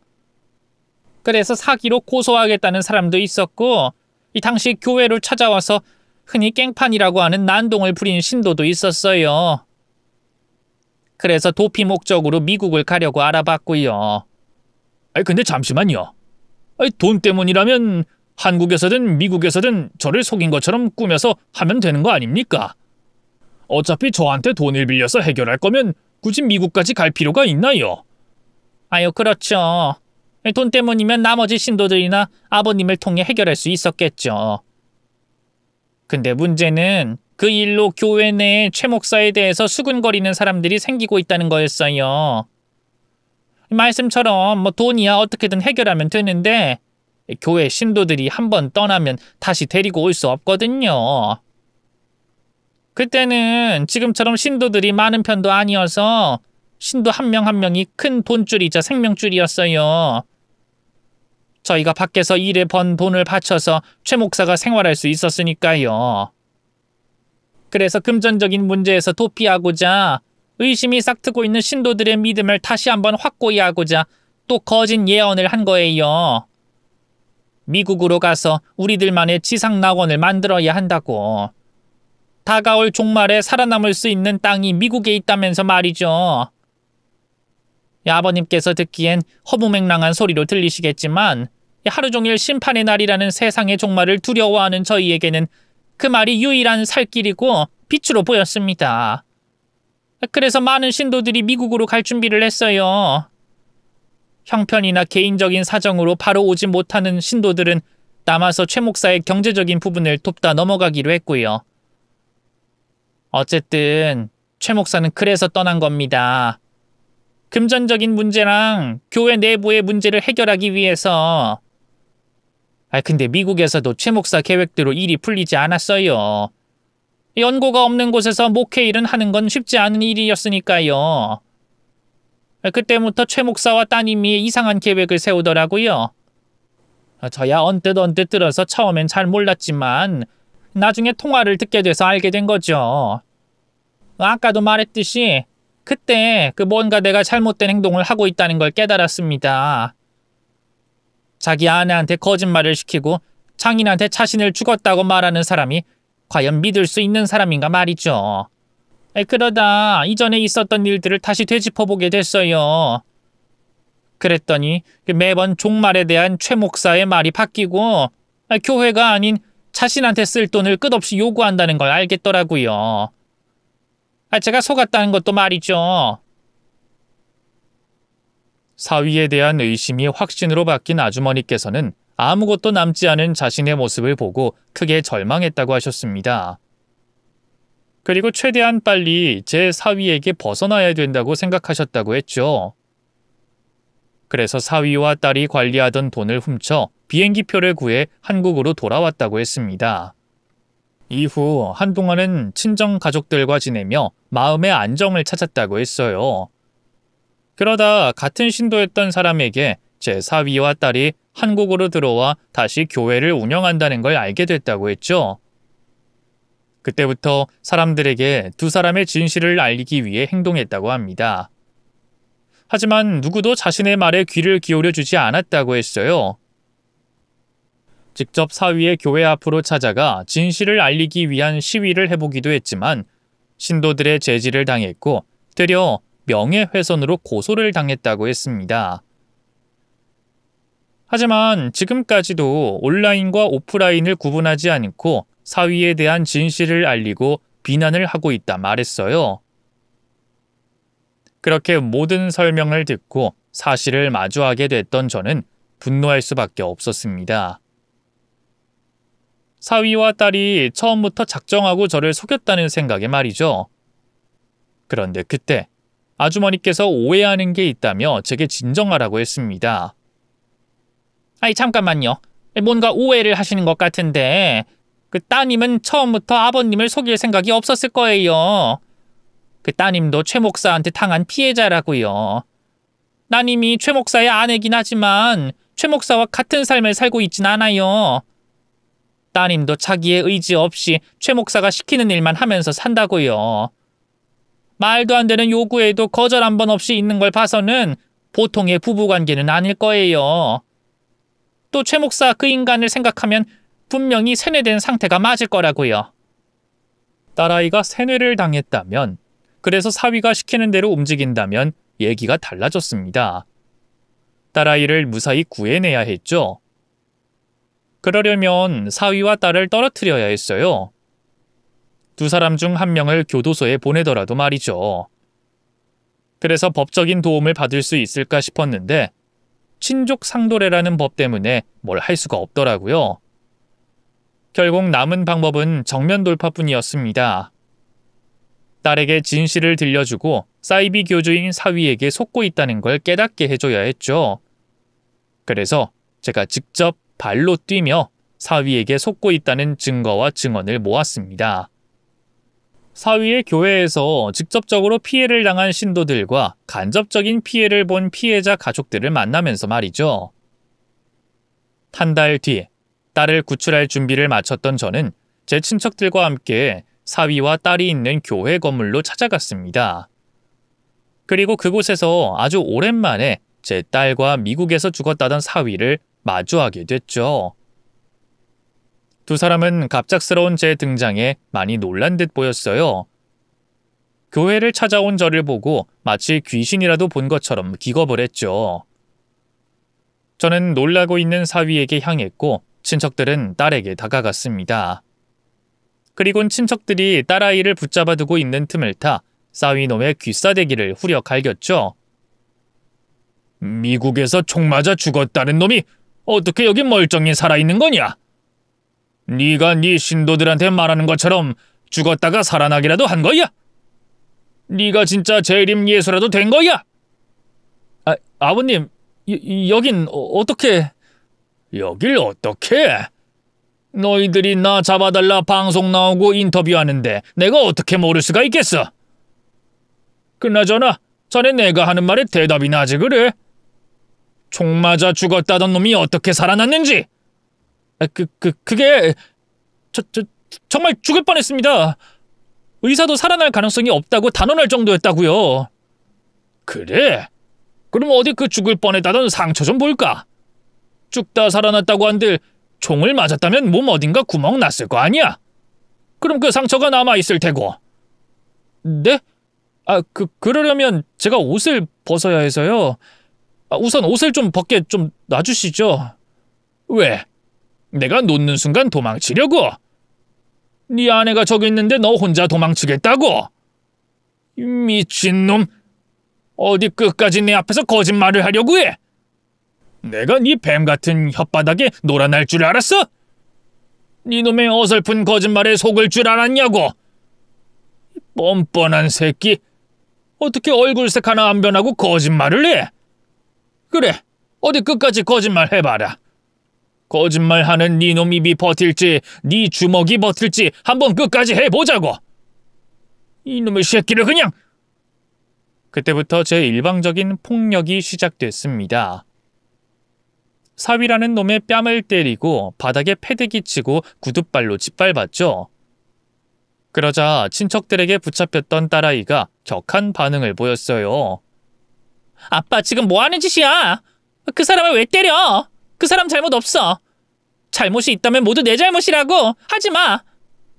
그래서 사기로 고소하겠다는 사람도 있었고 이 당시 교회로 찾아와서 흔히 깽판이라고 하는 난동을 부린 신도도 있었어요. 그래서 도피 목적으로 미국을 가려고 알아봤고요. 근데 잠시만요. 돈 때문이라면 한국에서든 미국에서든 저를 속인 것처럼 꾸며서 하면 되는 거 아닙니까? 어차피 저한테 돈을 빌려서 해결할 거면 굳이 미국까지 갈 필요가 있나요? 아유, 그렇죠. 돈 때문이면 나머지 신도들이나 아버님을 통해 해결할 수 있었겠죠. 근데 문제는 그 일로 교회 내에 최 목사에 대해서 수군거리는 사람들이 생기고 있다는 거였어요. 말씀처럼 돈이야 어떻게든 해결하면 되는데 교회 신도들이 한번 떠나면 다시 데리고 올 수 없거든요. 그때는 지금처럼 신도들이 많은 편도 아니어서 신도 한 명 한 명이 큰 돈줄이자 생명줄이었어요. 저희가 밖에서 일해 번 돈을 바쳐서 최 목사가 생활할 수 있었으니까요. 그래서 금전적인 문제에서 도피하고자 의심이 싹트고 있는 신도들의 믿음을 다시 한번 확고히 하고자 또 거짓 예언을 한 거예요. 미국으로 가서 우리들만의 지상 낙원을 만들어야 한다고. 다가올 종말에 살아남을 수 있는 땅이 미국에 있다면서 말이죠. 아버님께서 듣기엔 허무맹랑한 소리로 들리시겠지만 하루 종일 심판의 날이라는 세상의 종말을 두려워하는 저희에게는 그 말이 유일한 살 길이고 빛으로 보였습니다. 그래서 많은 신도들이 미국으로 갈 준비를 했어요. 형편이나 개인적인 사정으로 바로 오지 못하는 신도들은 남아서 최 목사의 경제적인 부분을 돕다 넘어가기로 했고요. 어쨌든 최 목사는 그래서 떠난 겁니다. 금전적인 문제랑 교회 내부의 문제를 해결하기 위해서. 근데 미국에서도 최 목사 계획대로 일이 풀리지 않았어요. 연고가 없는 곳에서 목회 일은 하는 건 쉽지 않은 일이었으니까요. 그때부터 최 목사와 따님이 이상한 계획을 세우더라고요. 저야 언뜻 들어서 처음엔 잘 몰랐지만 나중에 통화를 듣게 돼서 알게 된 거죠. 아까도 말했듯이 그때 뭔가 내가 잘못된 행동을 하고 있다는 걸 깨달았습니다. 자기 아내한테 거짓말을 시키고 장인한테 자신을 죽었다고 말하는 사람이 과연 믿을 수 있는 사람인가 말이죠. 그러다 이전에 있었던 일들을 다시 되짚어보게 됐어요. 그랬더니 매번 종말에 대한 최 목사의 말이 바뀌고 교회가 아닌 자신한테 쓸 돈을 끝없이 요구한다는 걸 알겠더라고요. 제가 속았다는 것도 말이죠. 사위에 대한 의심이 확신으로 바뀐 아주머니께서는 아무것도 남지 않은 자신의 모습을 보고 크게 절망했다고 하셨습니다. 그리고 최대한 빨리 제 사위에게 벗어나야 된다고 생각하셨다고 했죠. 그래서 사위와 딸이 관리하던 돈을 훔쳐 비행기표를 구해 한국으로 돌아왔다고 했습니다. 이후 한동안은 친정 가족들과 지내며 마음의 안정을 찾았다고 했어요. 그러다 같은 신도였던 사람에게 제 사위와 딸이 한국으로 들어와 다시 교회를 운영한다는 걸 알게 됐다고 했죠. 그때부터 사람들에게 두 사람의 진실을 알리기 위해 행동했다고 합니다. 하지만 누구도 자신의 말에 귀를 기울여 주지 않았다고 했어요. 직접 사위의 교회 앞으로 찾아가 진실을 알리기 위한 시위를 해보기도 했지만 신도들의 제지를 당했고 되려 명예훼손으로 고소를 당했다고 했습니다. 하지만 지금까지도 온라인과 오프라인을 구분하지 않고 사위에 대한 진실을 알리고 비난을 하고 있다 말했어요. 그렇게 모든 설명을 듣고 사실을 마주하게 됐던 저는 분노할 수밖에 없었습니다. 사위와 딸이 처음부터 작정하고 저를 속였다는 생각에 말이죠. 그런데 그때 아주머니께서 오해하는 게 있다며 제게 진정하라고 했습니다. 잠깐만요. 뭔가 오해를 하시는 것 같은데 따님은 처음부터 아버님을 속일 생각이 없었을 거예요. 따님도 최 목사한테 당한 피해자라고요. 따님이 최 목사의 아내긴 하지만 최 목사와 같은 삶을 살고 있진 않아요. 따님도 자기의 의지 없이 최 목사가 시키는 일만 하면서 산다고요. 말도 안 되는 요구에도 거절 한 번 없이 있는 걸 봐서는 보통의 부부관계는 아닐 거예요. 또 최 목사 그 인간을 생각하면 분명히 세뇌된 상태가 맞을 거라고요. 딸아이가 세뇌를 당했다면, 그래서 사위가 시키는 대로 움직인다면 얘기가 달라졌습니다. 딸아이를 무사히 구해내야 했죠. 그러려면 사위와 딸을 떨어뜨려야 했어요. 두 사람 중 한 명을 교도소에 보내더라도 말이죠. 그래서 법적인 도움을 받을 수 있을까 싶었는데 친족 상도례라는 법 때문에 뭘 할 수가 없더라고요. 결국 남은 방법은 정면 돌파뿐이었습니다. 딸에게 진실을 들려주고 사이비 교주인 사위에게 속고 있다는 걸 깨닫게 해줘야 했죠. 그래서 제가 직접 발로 뛰며 사위에게 속고 있다는 증거와 증언을 모았습니다. 사위의 교회에서 직접적으로 피해를 당한 신도들과 간접적인 피해를 본 피해자 가족들을 만나면서 말이죠. 한 달 뒤 딸을 구출할 준비를 마쳤던 저는 제 친척들과 함께 사위와 딸이 있는 교회 건물로 찾아갔습니다. 그리고 그곳에서 아주 오랜만에 제 딸과 미국에서 죽었다던 사위를 마주하게 됐죠. 두 사람은 갑작스러운 제 등장에 많이 놀란 듯 보였어요. 교회를 찾아온 저를 보고 마치 귀신이라도 본 것처럼 기겁을 했죠. 저는 놀라고 있는 사위에게 향했고 친척들은 딸에게 다가갔습니다. 그리곤 친척들이 딸아이를 붙잡아 두고 있는 틈을 타 사위놈의 귀싸대기를 후려 갈겼죠. 미국에서 총 맞아 죽었다는 놈이 어떻게 여기 멀쩡히 살아있는 거냐? 네가 네 신도들한테 말하는 것처럼 죽었다가 살아나기라도 한 거야? 네가 진짜 재림 예수라도 된 거야? 아버님, 여긴 어떻게... 여길 어떻게? 너희들이 나 잡아달라 방송 나오고 인터뷰하는데 내가 어떻게 모를 수가 있겠어? 그나저나 전에 내가 하는 말에 대답이나 하지 그래? 총 맞아 죽었다던 놈이 어떻게 살아났는지? 그게... 정말 죽을 뻔했습니다. 의사도 살아날 가능성이 없다고 단언할 정도였다고요. 그래? 그럼 어디 그 죽을 뻔했다던 상처 좀 볼까? 죽다 살아났다고 한들 총을 맞았다면 몸 어딘가 구멍 났을 거 아니야? 그럼 그 상처가 남아있을 테고. 네? 그러려면 제가 옷을 벗어야 해서요. 우선 옷을 좀 벗게 좀 놔주시죠. 왜? 내가 놓는 순간 도망치려고? 네 아내가 저기 있는데 너 혼자 도망치겠다고? 미친놈. 어디 끝까지 내 앞에서 거짓말을 하려고 해? 내가 네 뱀 같은 혓바닥에 놀아날 줄 알았어? 네 놈의 어설픈 거짓말에 속을 줄 알았냐고? 뻔뻔한 새끼. 어떻게 얼굴색 하나 안 변하고 거짓말을 해? 그래, 어디 끝까지 거짓말 해봐라. 거짓말하는 네 놈 입이 버틸지 네 주먹이 버틸지 한번 끝까지 해보자고. 이놈의 새끼를 그냥... 그때부터 제 일방적인 폭력이 시작됐습니다. 사위라는 놈의 뺨을 때리고 바닥에 패대기 치고 구둣발로 짓밟았죠. 그러자 친척들에게 붙잡혔던 딸아이가 격한 반응을 보였어요. 아빠 지금 뭐하는 짓이야? 그 사람을 왜 때려? 그 사람 잘못 없어. 잘못이 있다면 모두 내 잘못이라고. 하지마.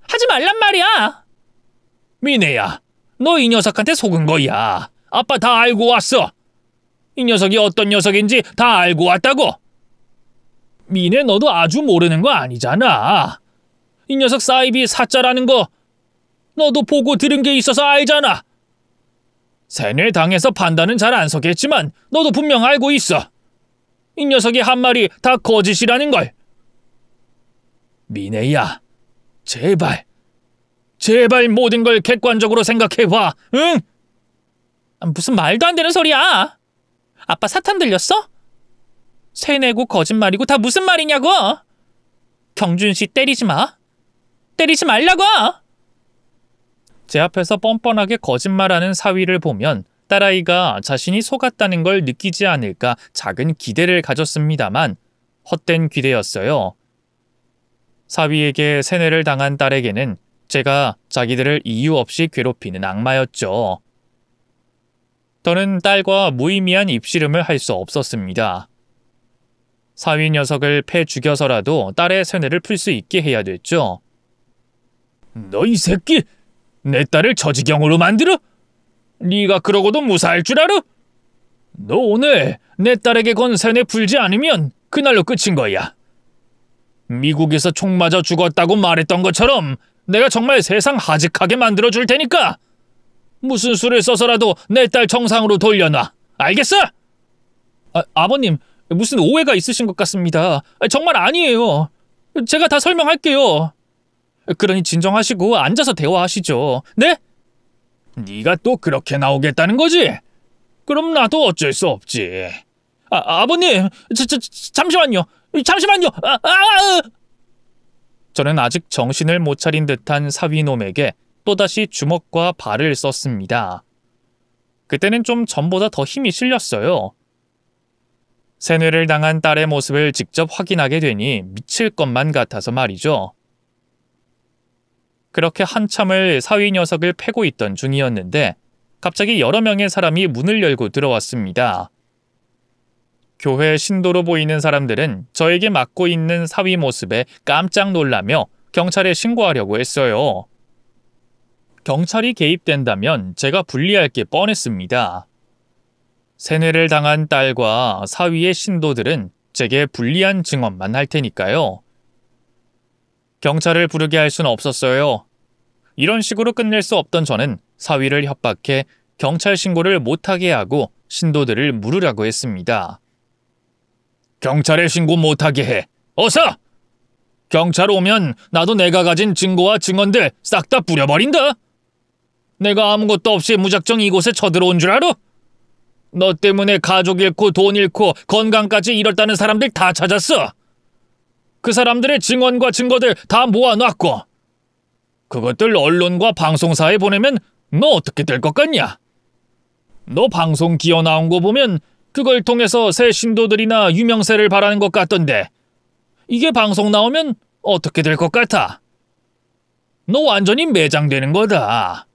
하지 말란 말이야. 미네야, 너 이 녀석한테 속은 거야. 아빠 다 알고 왔어. 이 녀석이 어떤 녀석인지 다 알고 왔다고. 미네, 너도 아주 모르는 거 아니잖아. 이 녀석 사이비 사자라는 거 너도 보고 들은 게 있어서 알잖아. 세뇌당해서 판단은 잘 안 서겠지만 너도 분명 알고 있어. 이 녀석이 한 말이 다 거짓이라는 걸. 미네야, 제발 모든 걸 객관적으로 생각해봐, 응? 무슨 말도 안 되는 소리야. 아빠 사탄 들렸어? 세뇌고 거짓말이고 다 무슨 말이냐고. 경준씨 때리지 마. 때리지 말라고. 제 앞에서 뻔뻔하게 거짓말하는 사위를 보면 딸아이가 자신이 속았다는 걸 느끼지 않을까 작은 기대를 가졌습니다만 헛된 기대였어요. 사위에게 세뇌를 당한 딸에게는 제가 자기들을 이유 없이 괴롭히는 악마였죠. 저는 딸과 무의미한 입씨름을 할 수 없었습니다. 사위 녀석을 패 죽여서라도 딸의 세뇌를 풀 수 있게 해야 됐죠. 너 이 새끼! 내 딸을 저 지경으로 만들어? 네가 그러고도 무사할 줄 알아? 너 오늘 내 딸에게 건 세뇌 풀지 않으면 그날로 끝인 거야. 미국에서 총 맞아 죽었다고 말했던 것처럼 내가 정말 세상 하직하게 만들어줄 테니까 무슨 수를 써서라도 내 딸 정상으로 돌려놔. 알겠어? 아버님, 무슨 오해가 있으신 것 같습니다. 정말 아니에요. 제가 다 설명할게요. 그러니 진정하시고 앉아서 대화하시죠. 네? 네가 또 그렇게 나오겠다는 거지? 그럼 나도 어쩔 수 없지. 아버님, 잠시만요. 잠시만요. 저는 아직 정신을 못 차린 듯한 사위놈에게 또다시 주먹과 발을 썼습니다. 그때는 좀 전보다 더 힘이 실렸어요. 세뇌를 당한 딸의 모습을 직접 확인하게 되니 미칠 것만 같아서 말이죠. 그렇게 한참을 사위 녀석을 패고 있던 중이었는데 갑자기 여러 명의 사람이 문을 열고 들어왔습니다. 교회 신도로 보이는 사람들은 저에게 맡고 있는 사위 모습에 깜짝 놀라며 경찰에 신고하려고 했어요. 경찰이 개입된다면 제가 불리할 게 뻔했습니다. 세뇌를 당한 딸과 사위의 신도들은 제게 불리한 증언만 할 테니까요. 경찰을 부르게 할 수는 없었어요. 이런 식으로 끝낼 수 없던 저는 사위를 협박해 경찰 신고를 못하게 하고 신도들을 물으라고 했습니다. 경찰에 신고 못하게 해. 어서! 경찰 오면 나도 내가 가진 증거와 증언들 싹 다 뿌려버린다. 내가 아무것도 없이 무작정 이곳에 쳐들어온 줄 알아? 너 때문에 가족 잃고 돈 잃고 건강까지 잃었다는 사람들 다 찾았어. 그 사람들의 증언과 증거들 다 모아놨고 그것들 언론과 방송사에 보내면 너 어떻게 될 것 같냐? 너 방송 기어 나온 거 보면 그걸 통해서 새 신도들이나 유명세를 바라는 것 같던데 이게 방송 나오면 어떻게 될 것 같아? 너 완전히 매장되는 거다.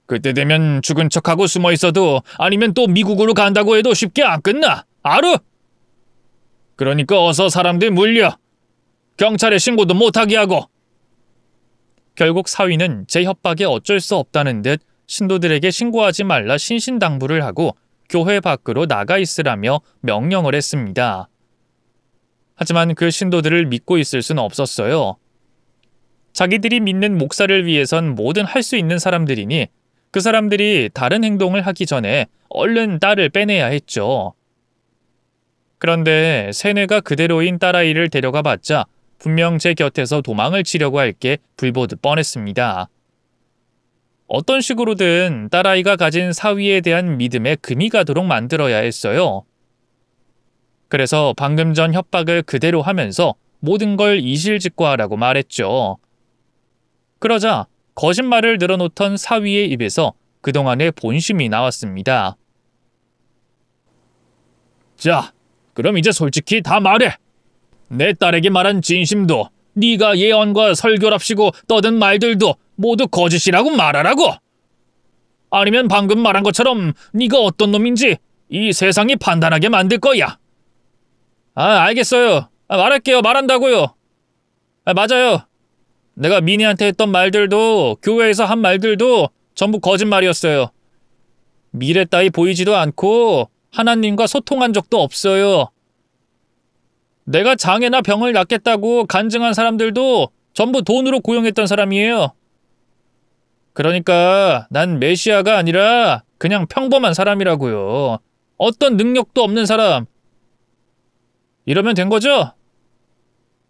그때 되면 죽은 척하고 숨어 있어도 아니면 또 미국으로 간다고 해도 쉽게 안 끝나. 알아? 그러니까 어서 사람들 물려. 경찰에 신고도 못하게 하고. 결국 사위는 제 협박에 어쩔 수 없다는 듯 신도들에게 신고하지 말라 신신당부를 하고 교회 밖으로 나가 있으라며 명령을 했습니다. 하지만 그 신도들을 믿고 있을 수는 없었어요. 자기들이 믿는 목사를 위해선 뭐든 할 수 있는 사람들이니 그 사람들이 다른 행동을 하기 전에 얼른 딸을 빼내야 했죠. 그런데 세뇌가 그대로인 딸아이를 데려가 봤자 분명 제 곁에서 도망을 치려고 할 게 불보듯 뻔했습니다. 어떤 식으로든 딸아이가 가진 사위에 대한 믿음에 금이 가도록 만들어야 했어요. 그래서 방금 전 협박을 그대로 하면서 모든 걸 이실직고하라고 말했죠. 그러자 거짓말을 늘어놓던 사위의 입에서 그동안의 본심이 나왔습니다. 자, 그럼 이제 솔직히 다 말해. 내 딸에게 말한 진심도 네가 예언과 설교랍시고 떠든 말들도 모두 거짓이라고 말하라고. 아니면 방금 말한 것처럼 네가 어떤 놈인지 이 세상이 판단하게 만들 거야. 알겠어요. 말할게요. 말한다고요. 맞아요. 내가 미니한테 했던 말들도 교회에서 한 말들도 전부 거짓말이었어요. 미래 따위 보이지도 않고 하나님과 소통한 적도 없어요. 내가 장애나 병을 낫겠다고 간증한 사람들도 전부 돈으로 고용했던 사람이에요. 그러니까 난 메시아가 아니라 그냥 평범한 사람이라고요. 어떤 능력도 없는 사람. 이러면 된 거죠?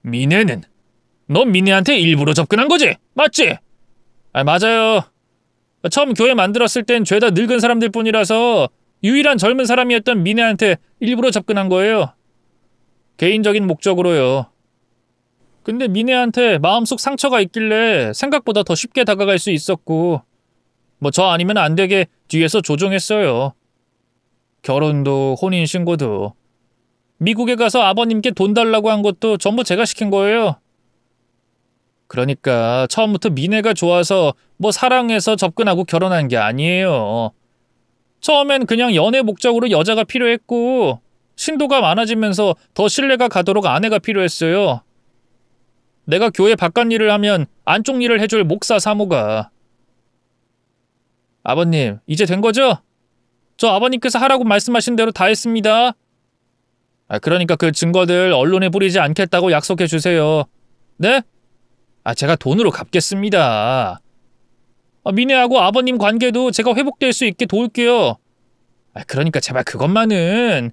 미네는 너 미네한테 일부러 접근한 거지? 맞지? 맞아요. 처음 교회 만들었을 땐 죄다 늙은 사람들 뿐이라서 유일한 젊은 사람이었던 미네한테 일부러 접근한 거예요. 개인적인 목적으로요. 근데 미네한테 마음속 상처가 있길래 생각보다 더 쉽게 다가갈 수 있었고 뭐 저 아니면 안 되게 뒤에서 조종했어요. 결혼도 혼인신고도 미국에 가서 아버님께 돈 달라고 한 것도 전부 제가 시킨 거예요. 그러니까 처음부터 미네가 좋아서 뭐 사랑해서 접근하고 결혼한 게 아니에요. 처음엔 그냥 연애 목적으로 여자가 필요했고 신도가 많아지면서 더 신뢰가 가도록 아내가 필요했어요. 내가 교회 바깥 일을 하면 안쪽 일을 해줄 목사 사모가. 아버님, 이제 된 거죠? 저 아버님께서 하라고 말씀하신 대로 다 했습니다. 그러니까 그 증거들 언론에 뿌리지 않겠다고 약속해 주세요. 네? 제가 돈으로 갚겠습니다. 미네하고 아버님 관계도 제가 회복될 수 있게 도울게요. 그러니까 제발 그것만은.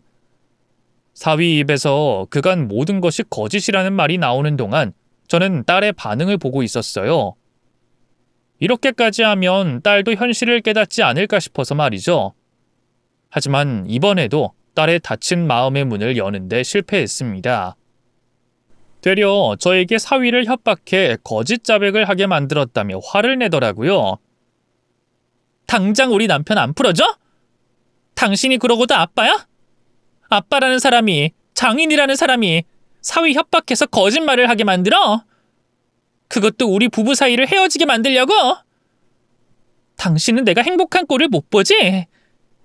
사위 입에서 그간 모든 것이 거짓이라는 말이 나오는 동안 저는 딸의 반응을 보고 있었어요. 이렇게까지 하면 딸도 현실을 깨닫지 않을까 싶어서 말이죠. 하지만 이번에도 딸의 닫힌 마음의 문을 여는데 실패했습니다. 되려 저에게 사위를 협박해 거짓 자백을 하게 만들었다며 화를 내더라고요. 당장 우리 남편 안 풀어줘? 당신이 그러고도 아빠야? 아빠라는 사람이, 장인이라는 사람이 사위 협박해서 거짓말을 하게 만들어? 그것도 우리 부부 사이를 헤어지게 만들려고? 당신은 내가 행복한 꼴을 못 보지?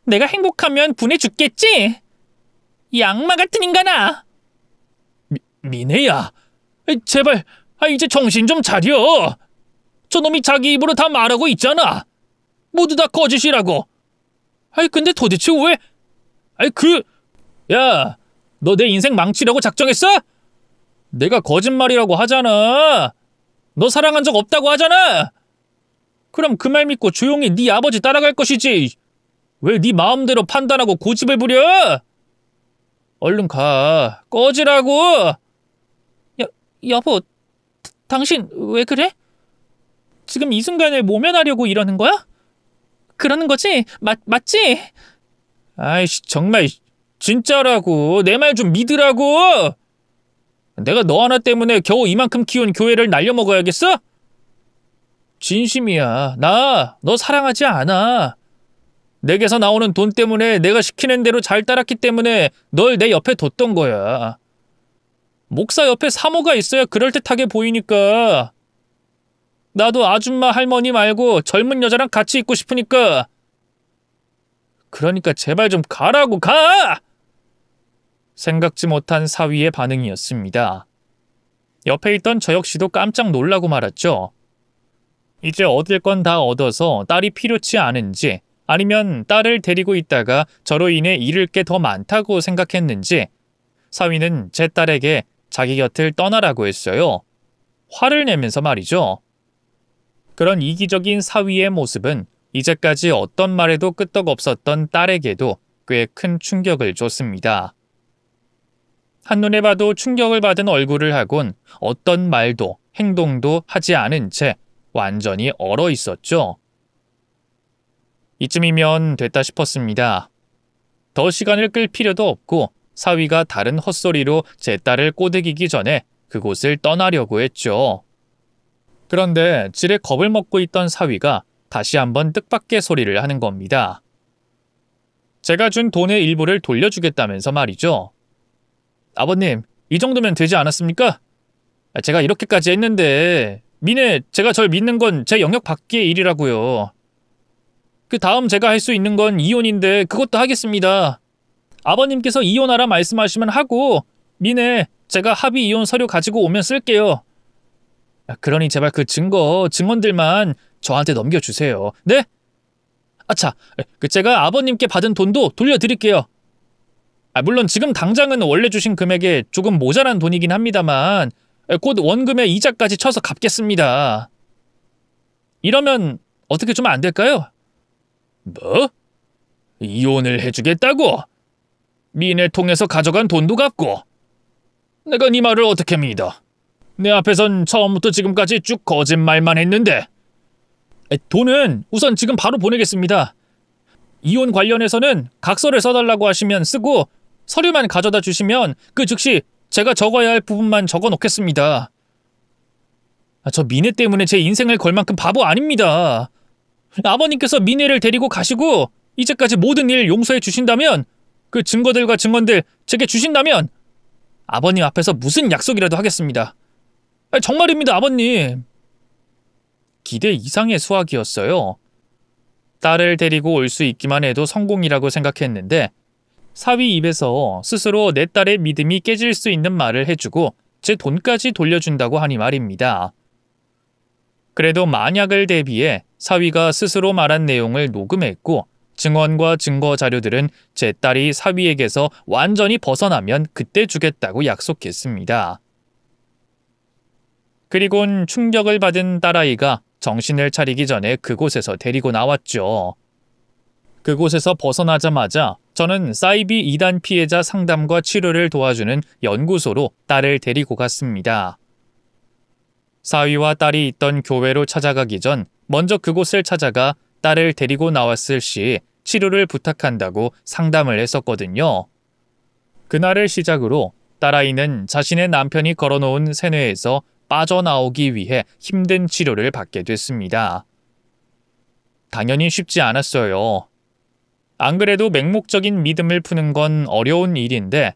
내가 행복하면 분해 죽겠지? 이 악마 같은 인간아! 미네야, 제발 이제 정신 좀 차려. 저놈이 자기 입으로 다 말하고 있잖아. 모두 다 거짓이라고. 근데 도대체 왜? 야, 너 내 인생 망치려고 작정했어? 내가 거짓말이라고 하잖아. 너 사랑한 적 없다고 하잖아. 그럼 그 말 믿고 조용히 네 아버지 따라갈 것이지. 왜 네 마음대로 판단하고 고집을 부려? 얼른 가. 꺼지라고. 여보, 당신 왜 그래? 지금 이 순간을 모면하려고 이러는 거야? 그러는 거지? 맞지? 아이씨, 정말 진짜라고. 내 말 좀 믿으라고. 내가 너 하나 때문에 겨우 이만큼 키운 교회를 날려먹어야겠어? 진심이야. 나 너 사랑하지 않아. 내게서 나오는 돈 때문에 내가 시키는 대로 잘 따랐기 때문에 널 내 옆에 뒀던 거야. 목사 옆에 사모가 있어야 그럴듯하게 보이니까. 나도 아줌마 할머니 말고 젊은 여자랑 같이 있고 싶으니까. 그러니까 제발 좀 가라고, 가! 생각지 못한 사위의 반응이었습니다. 옆에 있던 저 역시도 깜짝 놀라고 말았죠. 이제 얻을 건 다 얻어서 딸이 필요치 않은지, 아니면 딸을 데리고 있다가 저로 인해 잃을 게 더 많다고 생각했는지 사위는 제 딸에게 자기 곁을 떠나라고 했어요. 화를 내면서 말이죠. 그런 이기적인 사위의 모습은 이제까지 어떤 말에도 끄떡없었던 딸에게도 꽤 큰 충격을 줬습니다. 한눈에 봐도 충격을 받은 얼굴을 하곤 어떤 말도 행동도 하지 않은 채 완전히 얼어 있었죠. 이쯤이면 됐다 싶었습니다. 더 시간을 끌 필요도 없고 사위가 다른 헛소리로 제 딸을 꼬드기기 전에 그곳을 떠나려고 했죠. 그런데 지레 겁을 먹고 있던 사위가 다시 한번 뜻밖의 소리를 하는 겁니다. 제가 준 돈의 일부를 돌려주겠다면서 말이죠. 아버님, 이 정도면 되지 않았습니까? 제가 이렇게까지 했는데 미네, 제가 절 믿는 건 제 영역 밖의 일이라고요. 그 다음 제가 할 수 있는 건 이혼인데 그것도 하겠습니다. 아버님께서 이혼하라 말씀하시면 하고 미네, 제가 합의 이혼 서류 가지고 오면 쓸게요. 그러니 제발 그 증언들만 저한테 넘겨주세요. 네? 아차, 제가 아버님께 받은 돈도 돌려드릴게요. 물론 지금 당장은 원래 주신 금액에 조금 모자란 돈이긴 합니다만 곧 원금에 이자까지 쳐서 갚겠습니다. 이러면 어떻게 좀 안 될까요? 뭐? 이혼을 해주겠다고? 미네 통해서 가져간 돈도 갚고? 내가 네 말을 어떻게 믿어? 내 앞에선 처음부터 지금까지 쭉 거짓말만 했는데. 돈은 우선 지금 바로 보내겠습니다. 이혼 관련해서는 각서를 써달라고 하시면 쓰고 서류만 가져다 주시면 그 즉시 제가 적어야 할 부분만 적어 놓겠습니다. 저 미네 때문에 제 인생을 걸 만큼 바보 아닙니다. 아버님께서 미네를 데리고 가시고 이제까지 모든 일 용서해 주신다면, 그 증거들과 증언들 제게 주신다면 아버님 앞에서 무슨 약속이라도 하겠습니다. 정말입니다, 아버님. 기대 이상의 수확이었어요. 딸을 데리고 올 수 있기만 해도 성공이라고 생각했는데 사위 입에서 스스로 내 딸의 믿음이 깨질 수 있는 말을 해주고 제 돈까지 돌려준다고 하니 말입니다. 그래도 만약을 대비해 사위가 스스로 말한 내용을 녹음했고 증언과 증거 자료들은 제 딸이 사위에게서 완전히 벗어나면 그때 주겠다고 약속했습니다. 그리곤 충격을 받은 딸아이가 정신을 차리기 전에 그곳에서 데리고 나왔죠. 그곳에서 벗어나자마자 저는 사이비 이단 피해자 상담과 치료를 도와주는 연구소로 딸을 데리고 갔습니다. 사위와 딸이 있던 교회로 찾아가기 전 먼저 그곳을 찾아가 딸을 데리고 나왔을 시 치료를 부탁한다고 상담을 했었거든요. 그날을 시작으로 딸아이는 자신의 남편이 걸어놓은 세뇌에서 빠져나오기 위해 힘든 치료를 받게 됐습니다. 당연히 쉽지 않았어요. 안 그래도 맹목적인 믿음을 푸는 건 어려운 일인데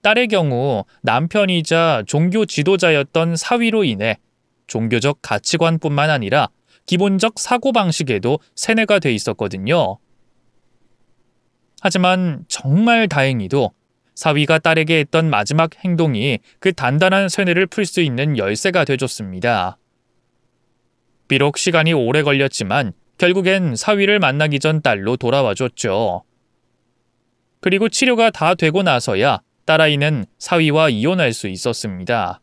딸의 경우 남편이자 종교 지도자였던 사위로 인해 종교적 가치관뿐만 아니라 기본적 사고방식에도 세뇌가 돼 있었거든요. 하지만 정말 다행히도 사위가 딸에게 했던 마지막 행동이 그 단단한 세뇌를 풀 수 있는 열쇠가 되줬습니다. 비록 시간이 오래 걸렸지만 결국엔 사위를 만나기 전 딸로 돌아와줬죠. 그리고 치료가 다 되고 나서야 딸아이는 사위와 이혼할 수 있었습니다.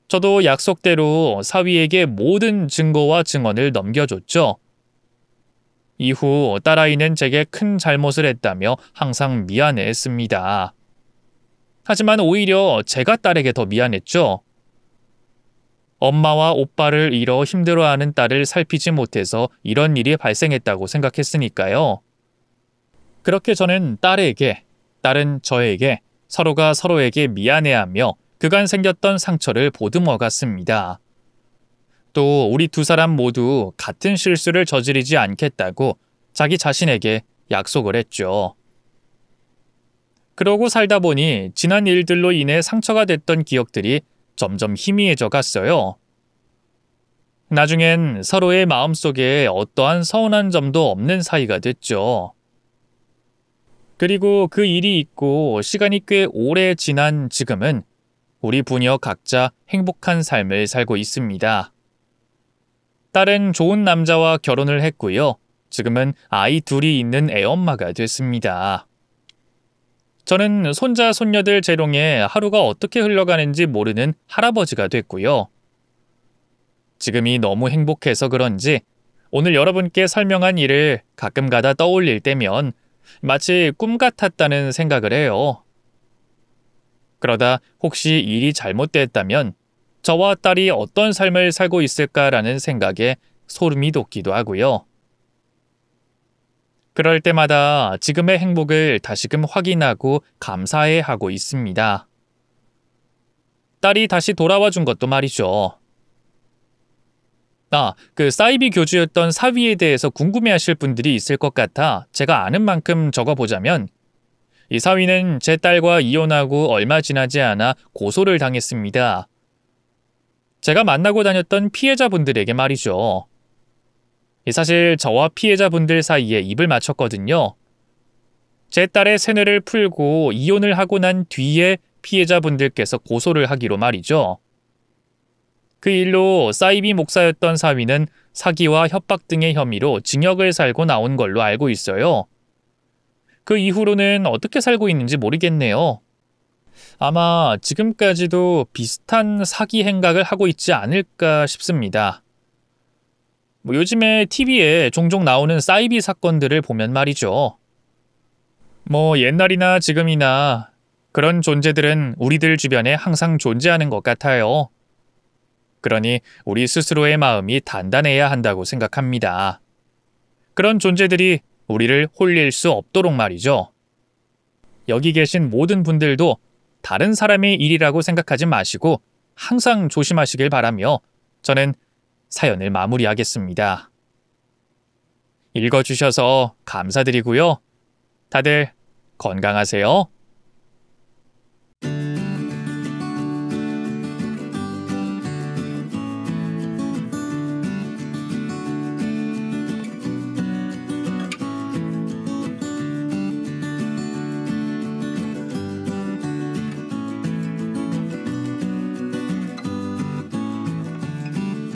저도 약속대로 사위에게 모든 증거와 증언을 넘겨줬죠. 이후 딸아이는 제게 큰 잘못을 했다며 항상 미안해했습니다. 하지만 오히려 제가 딸에게 더 미안했죠. 엄마와 오빠를 잃어 힘들어하는 딸을 살피지 못해서 이런 일이 발생했다고 생각했으니까요. 그렇게 저는 딸에게, 딸은 저에게, 서로가 서로에게 미안해하며 그간 생겼던 상처를 보듬어 갔습니다. 또 우리 두 사람 모두 같은 실수를 저지르지 않겠다고 자기 자신에게 약속을 했죠. 그러고 살다 보니 지난 일들로 인해 상처가 됐던 기억들이 점점 희미해져 갔어요. 나중엔 서로의 마음속에 어떠한 서운한 점도 없는 사이가 됐죠. 그리고 그 일이 있고 시간이 꽤 오래 지난 지금은 우리 부녀 각자 행복한 삶을 살고 있습니다. 딸은 좋은 남자와 결혼을 했고요. 지금은 아이 둘이 있는 애엄마가 됐습니다. 저는 손자, 손녀들 재롱에 하루가 어떻게 흘러가는지 모르는 할아버지가 됐고요. 지금이 너무 행복해서 그런지 오늘 여러분께 설명한 일을 가끔가다 떠올릴 때면 마치 꿈 같았다는 생각을 해요. 그러다 혹시 일이 잘못됐다면 저와 딸이 어떤 삶을 살고 있을까라는 생각에 소름이 돋기도 하고요. 그럴 때마다 지금의 행복을 다시금 확인하고 감사해하고 있습니다. 딸이 다시 돌아와 준 것도 말이죠. 그 사이비 교주였던 사위에 대해서 궁금해하실 분들이 있을 것 같아 제가 아는 만큼 적어보자면 이 사위는 제 딸과 이혼하고 얼마 지나지 않아 고소를 당했습니다. 제가 만나고 다녔던 피해자분들에게 말이죠. 사실 저와 피해자분들 사이에 입을 맞췄거든요. 제 딸의 세뇌를 풀고 이혼을 하고 난 뒤에 피해자분들께서 고소를 하기로 말이죠. 그 일로 사이비 목사였던 사위는 사기와 협박 등의 혐의로 징역을 살고 나온 걸로 알고 있어요. 그 이후로는 어떻게 살고 있는지 모르겠네요. 아마 지금까지도 비슷한 사기 행각을 하고 있지 않을까 싶습니다. 요즘에 TV에 종종 나오는 사이비 사건들을 보면 말이죠. 옛날이나 지금이나 그런 존재들은 우리들 주변에 항상 존재하는 것 같아요. 그러니 우리 스스로의 마음이 단단해야 한다고 생각합니다. 그런 존재들이 우리를 홀릴 수 없도록 말이죠. 여기 계신 모든 분들도 다른 사람의 일이라고 생각하지 마시고 항상 조심하시길 바라며 저는 사연을 마무리하겠습니다. 읽어주셔서 감사드리고요. 다들 건강하세요.